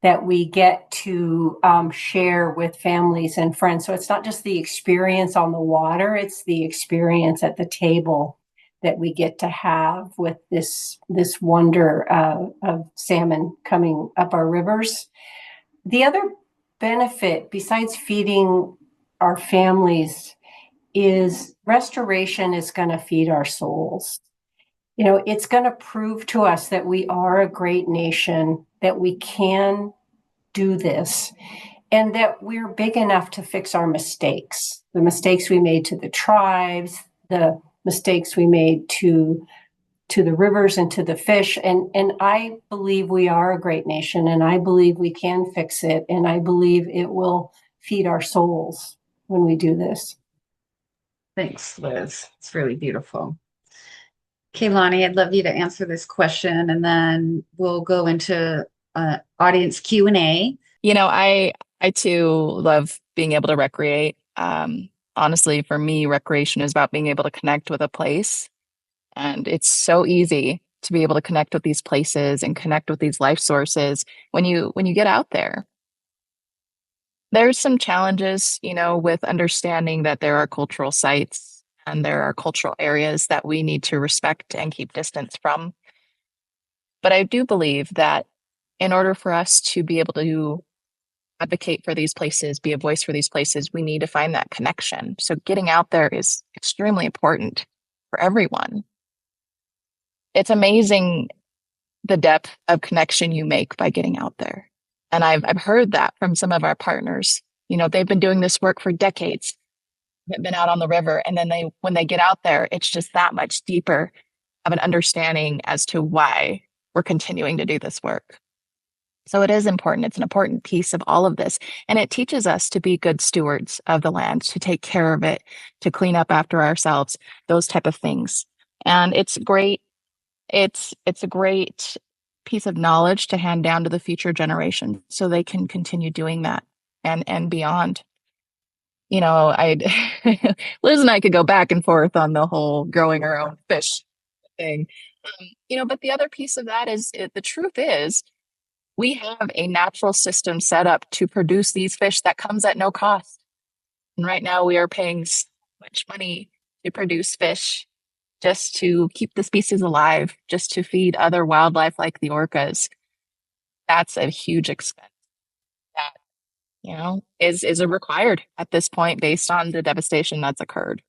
that we get to share with families and friends. So it's not just the experience on the water, it's the experience at the table that we get to have with this wonder of salmon coming up our rivers. The other benefit, besides feeding our families, is restoration is going to feed our souls. It's going to prove to us that we are a great nation, that we can do this, and that we're big enough to fix our mistakes. The mistakes we made to the tribes, the mistakes we made to the rivers and to the fish. And I believe we are a great nation, and I believe we can fix it, and I believe it will feed our souls when we do this. Thanks, Liz. It's really beautiful. Kayeloni, I'd love you to answer this question, and then we'll go into audience Q&A. I too love being able to recreate. Honestly, for me, recreation is about being able to connect with a place. And it's so easy to be able to connect with these places and connect with these life sources when you get out there. There's some challenges, with understanding that there are cultural sites and there are cultural areas that we need to respect and keep distance from. But I do believe that in order for us to be able to advocate for these places, be a voice for these places, we need to find that connection. So getting out there is extremely important for everyone. It's amazing the depth of connection you make by getting out there. And I've heard that from some of our partners. They've been doing this work for decades, they've been out on the river. And then when they get out there, it's just that much deeper of an understanding as to why we're continuing to do this work. So it is important. It's an important piece of all of this. And it teaches us to be good stewards of the land, to take care of it, to clean up after ourselves, those type of things. And it's great. It's a great piece of knowledge to hand down to the future generation so they can continue doing that and beyond. You know, I'd Liz and I could go back and forth on the whole growing our own fish thing. But the other piece of that is the truth is we have a natural system set up to produce these fish that comes at no cost. And right now we are paying so much money to produce fish just to keep the species alive, just to feed other wildlife like the orcas. That's a huge expense that, is required at this point based on the devastation that's occurred.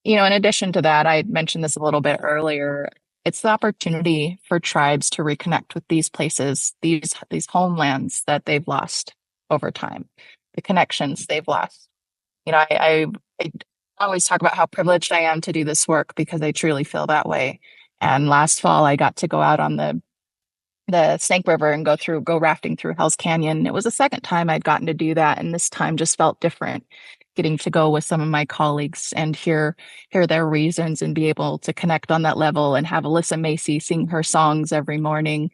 In addition to that, I mentioned this a little bit earlier. It's the opportunity for tribes to reconnect with these places, these homelands that they've lost over time, the connections they've lost. I always talk about how privileged I am to do this work because I truly feel that way. And last fall, I got to go out on the Snake River and go rafting through Hell's Canyon. It was the second time I'd gotten to do that, and this time just felt different. Getting to go with some of my colleagues and hear their reasons and be able to connect on that level and have Alyssa Macy sing her songs every morning.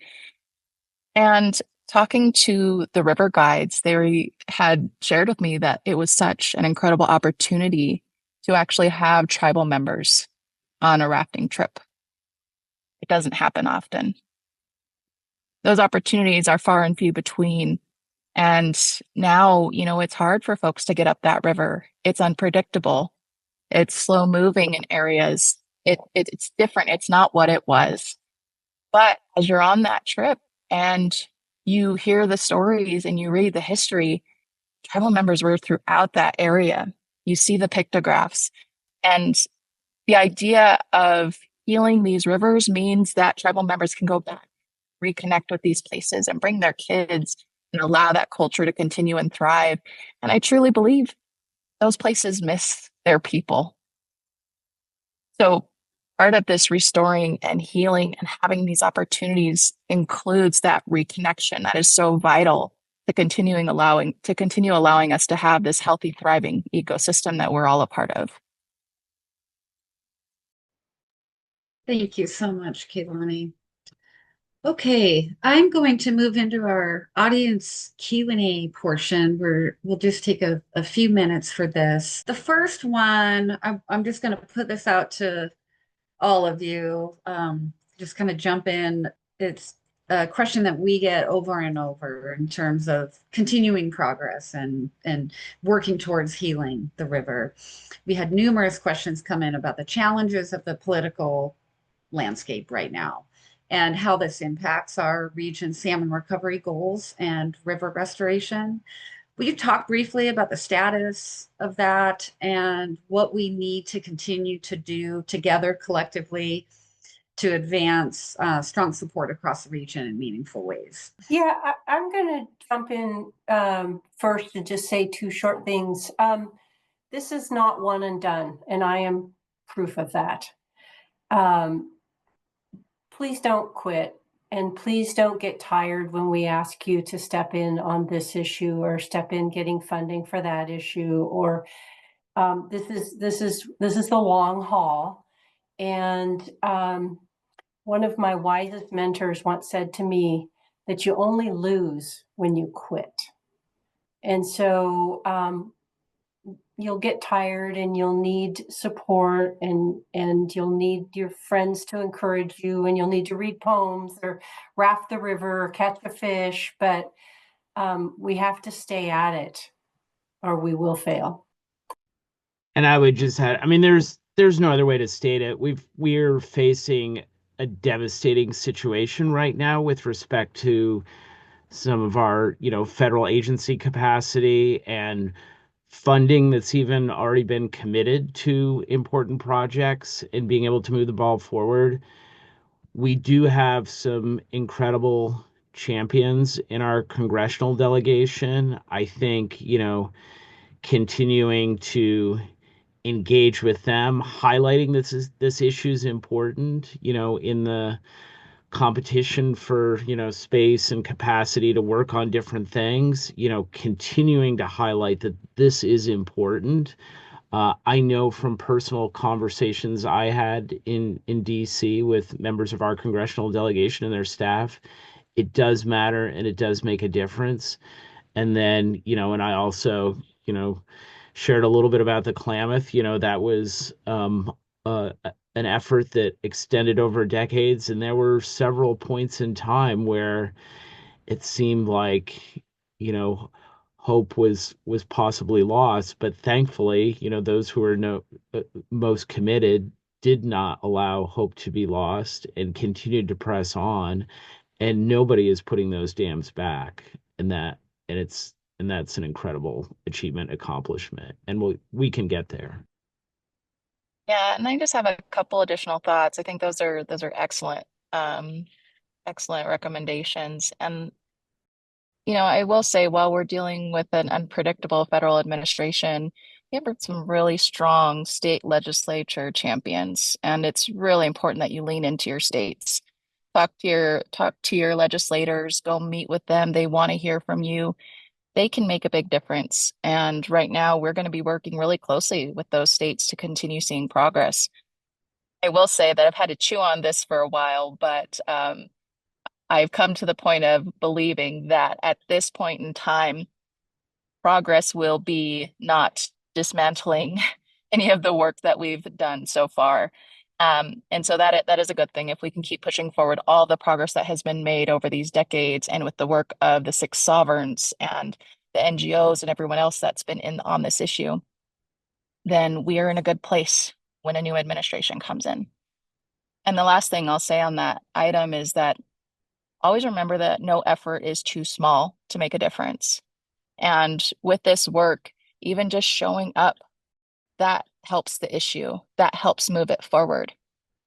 And talking to the river guides, they had shared with me that it was such an incredible opportunity to actually have tribal members on a rafting trip. It doesn't happen often. Those opportunities are far and few between. And now, it's hard for folks to get up that river. It's unpredictable. It's slow moving in areas. It's different. It's not what it was. But as you're on that trip and you hear the stories and you read the history, tribal members were throughout that area. You see the pictographs. And the idea of healing these rivers means that tribal members can go back, reconnect with these places, and bring their kids and allow that culture to continue and thrive. And I truly believe those places miss their people. So part of this restoring and healing and having these opportunities includes that reconnection that is so vital to continue allowing us to have this healthy, thriving ecosystem that we're all a part of. Thank you so much, Kayeloni. Okay, I'm going to move into our audience Q&A portion where we'll just take a few minutes for this. The first one, I'm just going to put this out to all of you, just kind of jump in. It's a question that we get over and over in terms of continuing progress and working towards healing the river. We had numerous questions come in about the challenges of the political landscape right now and how this impacts our region's salmon recovery goals and river restoration. We've talked briefly about the status of that and what we need to continue to do together collectively to advance strong support across the region in meaningful ways. Yeah, I'm going to jump in first and just say two short things. This is not one and done, and I am proof of that. Please don't quit, and please don't get tired when we ask you to step in on this issue or step in getting funding for that issue. Or this is the long haul. And one of my wisest mentors once said to me that you only lose when you quit. And so you'll get tired and you'll need support and you'll need your friends to encourage you and you'll need to read poems or raft the river or catch a fish, but we have to stay at it or we will fail. And I would just add, I mean, there's no other way to state it. We're facing a devastating situation right now with respect to some of our, federal agency capacity and funding that's even already been committed to important projects and being able to move the ball forward. We do have some incredible champions in our congressional delegation. I think, continuing to engage with them, highlighting this issue is important, in the competition for, space and capacity to work on different things, continuing to highlight that this is important. I know from personal conversations I had in DC with members of our congressional delegation and their staff, it does matter and it does make a difference. And then, and I also, shared a little bit about the Klamath. That was an effort that extended over decades, and there were several points in time where it seemed like, hope was possibly lost. But thankfully, those who were most committed did not allow hope to be lost and continued to press on. And nobody is putting those dams back, and that's an incredible achievement, accomplishment, and we can get there. Yeah, and I just have a couple additional thoughts. I think those are excellent, excellent recommendations. And I will say, while we're dealing with an unpredictable federal administration, we have some really strong state legislature champions, and it's really important that you lean into your states. Talk to your legislators, go meet with them. They want to hear from you. They can make a big difference. And right now, we're going to be working really closely with those states to continue seeing progress. I will say that I've had to chew on this for a while, but I've come to the point of believing that at this point in time, progress will be not dismantling any of the work that we've done so far. And so that is a good thing if we can keep pushing forward all the progress that has been made over these decades, and with the work of the six sovereigns and the NGOs and everyone else that's been in on this issue, then we are in a good place when a new administration comes in. And the last thing I'll say on that item is that always remember that no effort is too small to make a difference. And with this work, even just showing up, that helps the issue, that helps move it forward.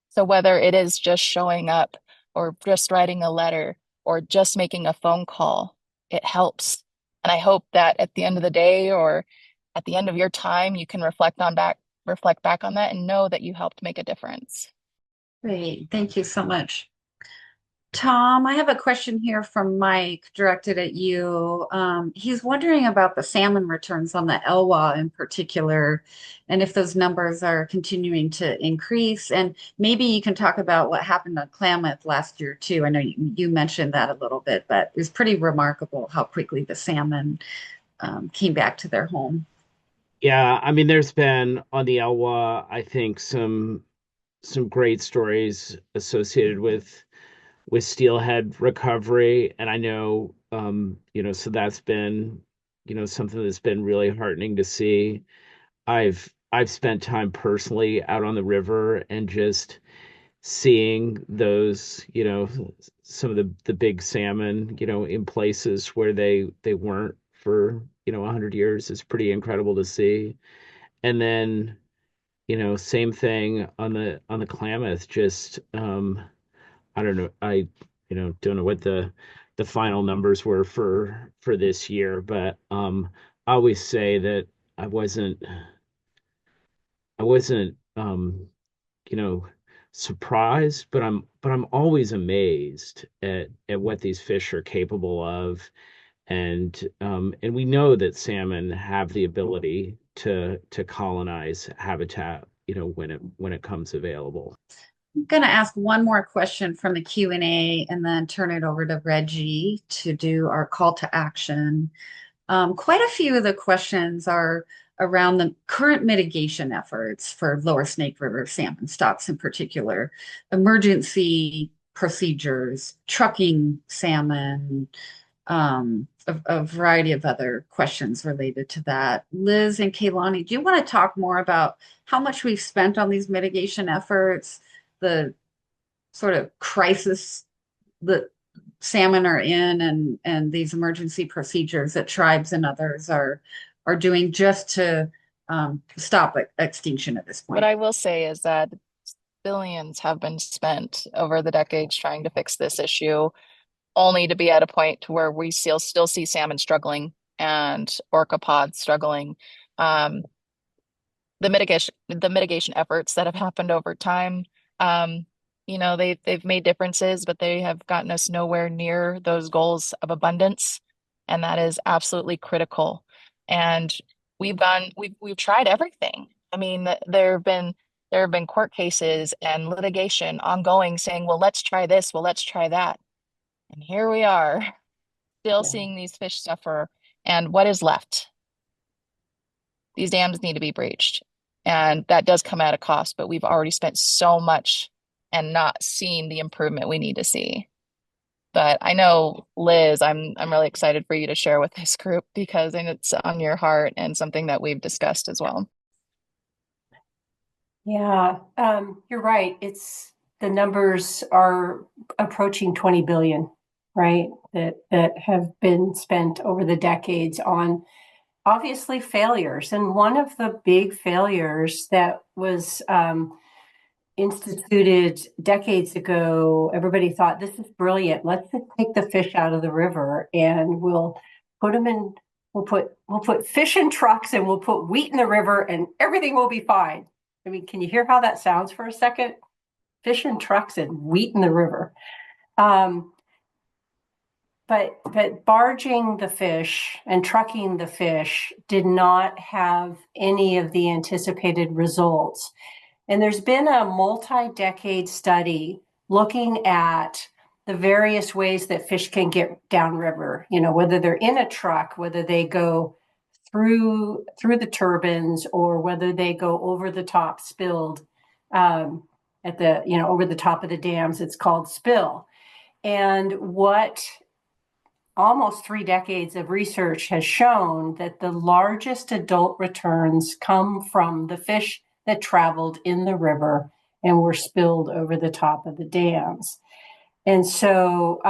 So whether it is just showing up or just writing a letter or just making a phone call, it helps. And I hope that at the end of the day or at the end of your time, you can reflect back on that and know that you helped make a difference. Great. Thank you so much. Tom, I have a question here from Mike directed at you. He's wondering about the salmon returns on the Elwha in particular, and if those numbers are continuing to increase. And maybe you can talk about what happened on Klamath last year too. I know you mentioned that a little bit, but it was pretty remarkable how quickly the salmon came back to their home. Yeah, I mean, there's been on the Elwha, I think some great stories associated with steelhead recovery. And I know, so that's been, something that's been really heartening to see. I've spent time personally out on the river and just seeing those, some of the big salmon, in places where they weren't for, 100 years is pretty incredible to see. And then, same thing on the Klamath, just I don't know. Don't know what the final numbers were for this year, but I always say that I wasn't surprised, but I'm always amazed at what these fish are capable of, and we know that salmon have the ability to colonize habitat, when it comes available. I'm going to ask one more question from the Q&A and then turn it over to Reggie to do our call to action. Quite a few of the questions are around the current mitigation efforts for lower Snake River salmon stocks in particular, emergency procedures, trucking salmon, a variety of other questions related to that. Liz and Kayeloni, do you want to talk more about how much we've spent on these mitigation efforts, the sort of crisis that salmon are in, and these emergency procedures that tribes and others are doing just to stop extinction at this point? What I will say is that billions have been spent over the decades trying to fix this issue, only to be at a point to where we still see salmon struggling and orca struggling. The mitigation efforts that have happened over time, they've made differences, but they have gotten us nowhere near those goals of abundance, and that is absolutely critical. And we've tried everything. I mean, there have been court cases and litigation ongoing saying, well, let's try this, well, let's try that. And here we are, still Yeah. seeing these fish suffer. And what is left? These dams need to be breached. And that does come at a cost, but we've already spent so much and not seen the improvement we need to see. But I know, Liz, I'm really excited for you to share with this group because I know it's on your heart and something that we've discussed as well. Yeah, you're right. The numbers are approaching 20 billion, right? That have been spent over the decades on obviously failures. And one of the big failures that was instituted decades ago, everybody thought this is brilliant. Let's just take the fish out of the river and we'll put them in. We'll put fish in trucks and we'll put wheat in the river and everything will be fine. I mean, can you hear how that sounds for a second? Fish in trucks and wheat in the river. But barging the fish and trucking the fish did not have any of the anticipated results. And there's been a multi-decade study looking at the various ways that fish can get downriver, whether they're in a truck, whether they go through the turbines, or whether they go over the top spilled over the top of the dams. It's called spill. And what almost 3 decades of research has shown that the largest adult returns come from the fish that traveled in the river and were spilled over the top of the dams. And so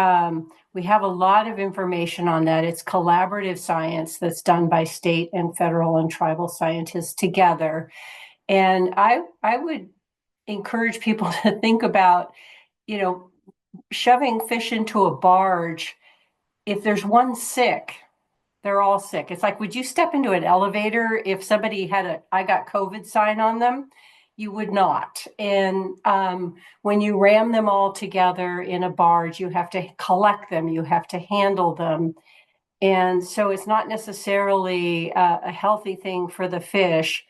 we have a lot of information on that. It's collaborative science that's done by state and federal and tribal scientists together. And I would encourage people to think about, shoving fish into a barge. If there's one sick, they're all sick. It's like, would you step into an elevator if somebody had a "I got COVID" sign on them? You would not. And when you ram them all together in a barge, you have to collect them, you have to handle them. And so it's not necessarily a healthy thing for the fish,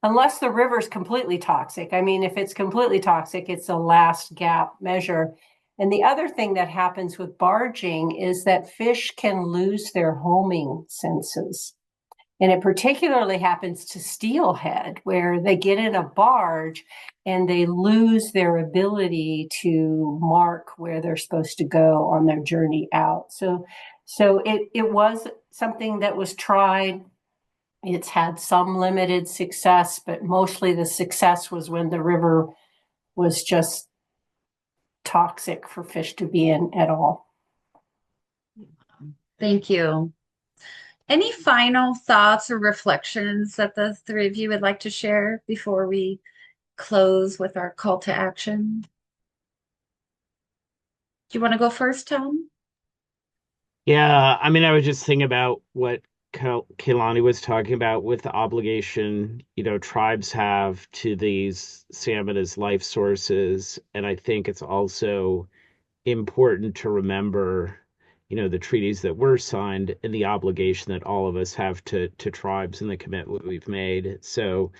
unless the river's completely toxic. I mean, if it's completely toxic, it's a last gap measure. And the other thing that happens with barging is that fish can lose their homing senses. And it particularly happens to steelhead, where they get in a barge and they lose their ability to mark where they're supposed to go on their journey out. So it was something that was tried. It's had some limited success, but mostly the success was when the river was just toxic for fish to be in at all. Thank you. Any final thoughts or reflections that the three of you would like to share before we close with our call to action? Do you want to go first, Tom? Yeah, I mean, I was just thinking about what Kayeloni was talking about with the obligation, tribes have to these salmon as life sources. And I think it's also important to remember, the treaties that were signed and the obligation that all of us have to tribes and the commitment we've made. So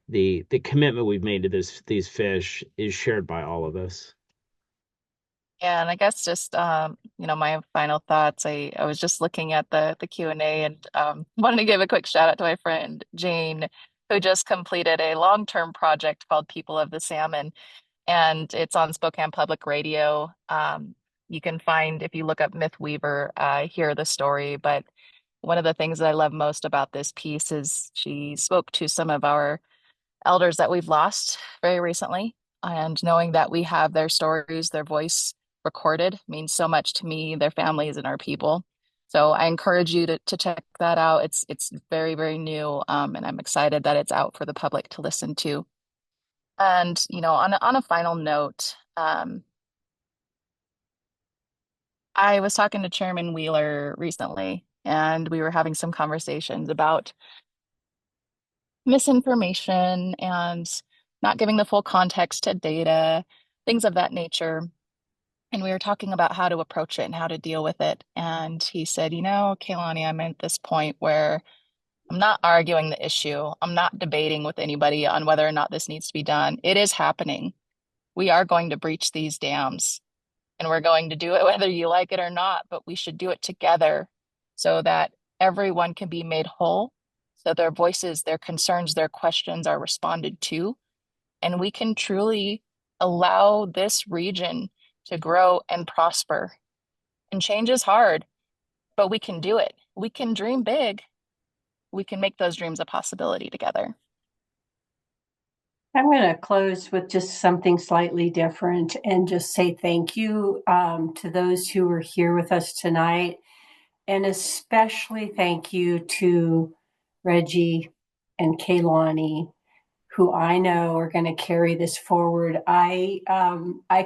the commitment we've made to these fish is shared by all of us. Yeah, and I guess just my final thoughts. I was just looking at the Q&A and wanted to give a quick shout out to my friend Jane, who just completed a long-term project called People of the Salmon, and it's on Spokane Public Radio. You can find, if you look up Myth Weaver, hear the story. But one of the things that I love most about this piece is she spoke to some of our elders that we've lost very recently, and knowing that we have their stories, their voice recorded means so much to me, their families, and our people. So I encourage you to check that out. It's very, very new, and I'm excited that it's out for the public to listen to. And on a final note, I was talking to Chairman Wheeler recently, and we were having some conversations about misinformation and not giving the full context to data. things of that nature. And we were talking about how to approach it and how to deal with it. And he said, Kayeloni, I'm at this point where I'm not arguing the issue. I'm not debating with anybody on whether or not this needs to be done. It is happening. We are going to breach these dams, and we're going to do it whether you like it or not, but we should do it together so that everyone can be made whole, so their voices, their concerns, their questions are responded to, and we can truly allow this region to grow and prosper. And change is hard, but we can do it. We can dream big. We can make those dreams a possibility together. I'm going to close with just something slightly different and just say thank you to those who were here with us tonight. And especially thank you to Reggie and Kayeloni, who I know are going to carry this forward. I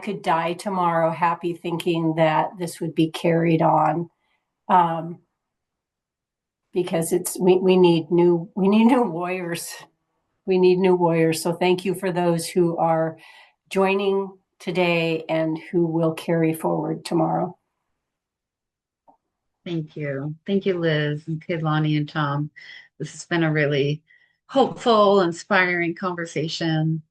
could die tomorrow happy thinking that this would be carried on, because we need new warriors. We need new warriors. So thank you for those who are joining today and who will carry forward tomorrow. Thank you. Thank you, Liz and Kayeloni and Tom. This has been a really hopeful, inspiring conversation.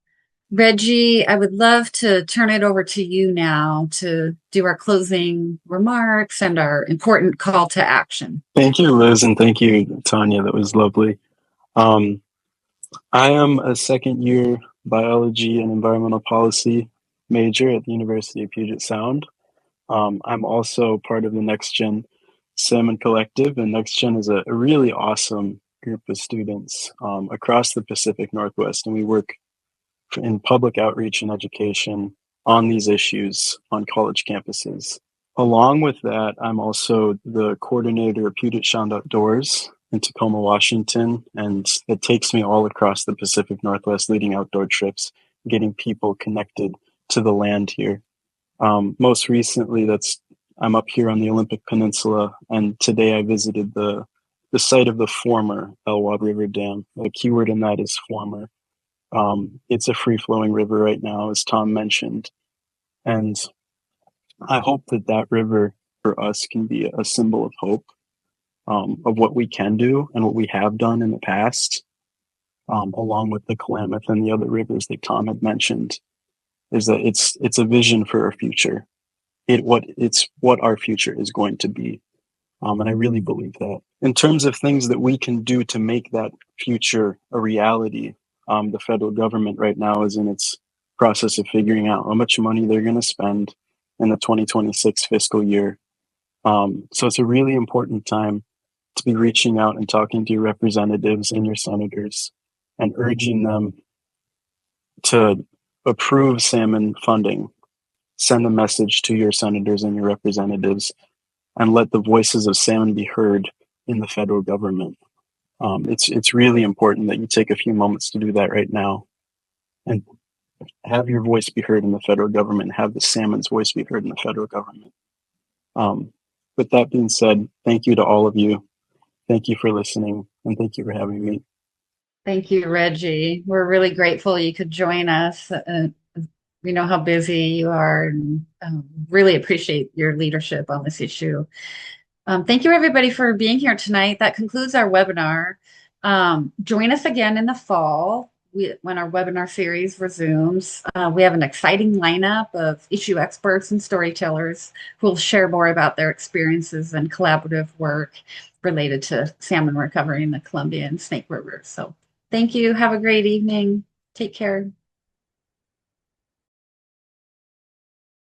Reggie, I would love to turn it over to you now to do our closing remarks and our important call to action. Thank you, Liz, and thank you, Tanya. That was lovely. I am a second-year biology and environmental policy major at the University of Puget Sound. I'm also part of the Next Gen Salmon Collective, and Next Gen is a really awesome group of students across the Pacific Northwest, and we work in public outreach and education on these issues on college campuses. Along with that, I'm also the coordinator of Puget Sound Outdoors in Tacoma, Washington, and it takes me all across the Pacific Northwest leading outdoor trips, getting people connected to the land here. Most recently, I'm up here on the Olympic Peninsula, and today I visited the site of the former Elwha River Dam. The keyword in that is former. It's a free-flowing river right now, as Tom mentioned, and I hope that river for us can be a symbol of hope, of what we can do and what we have done in the past, along with the Klamath and the other rivers that Tom had mentioned, is that it's a vision for our future. It's what our future is going to be. And I really believe that. In terms of things that we can do to make that future a reality, the federal government right now is in its process of figuring out how much money they're going to spend in the 2026 fiscal year. So it's a really important time to be reaching out and talking to your representatives and your senators and urging them to approve salmon funding. Send a message to your senators and your representatives and let the voices of salmon be heard in the federal government. It's really important that you take a few moments to do that right now and have your voice be heard in the federal government, have the salmon's voice be heard in the federal government. With that being said, thank you to all of you. Thank you for listening, and thank you for having me. Thank you, Reggie. We're really grateful you could join us. We know how busy you are, and really appreciate your leadership on this issue. Thank you, everybody, for being here tonight. That concludes our webinar. Join us again in the fall when our webinar series resumes. We have an exciting lineup of issue experts and storytellers who will share more about their experiences and collaborative work related to salmon recovery in the Columbia and Snake Rivers. So thank you. Have a great evening. Take care.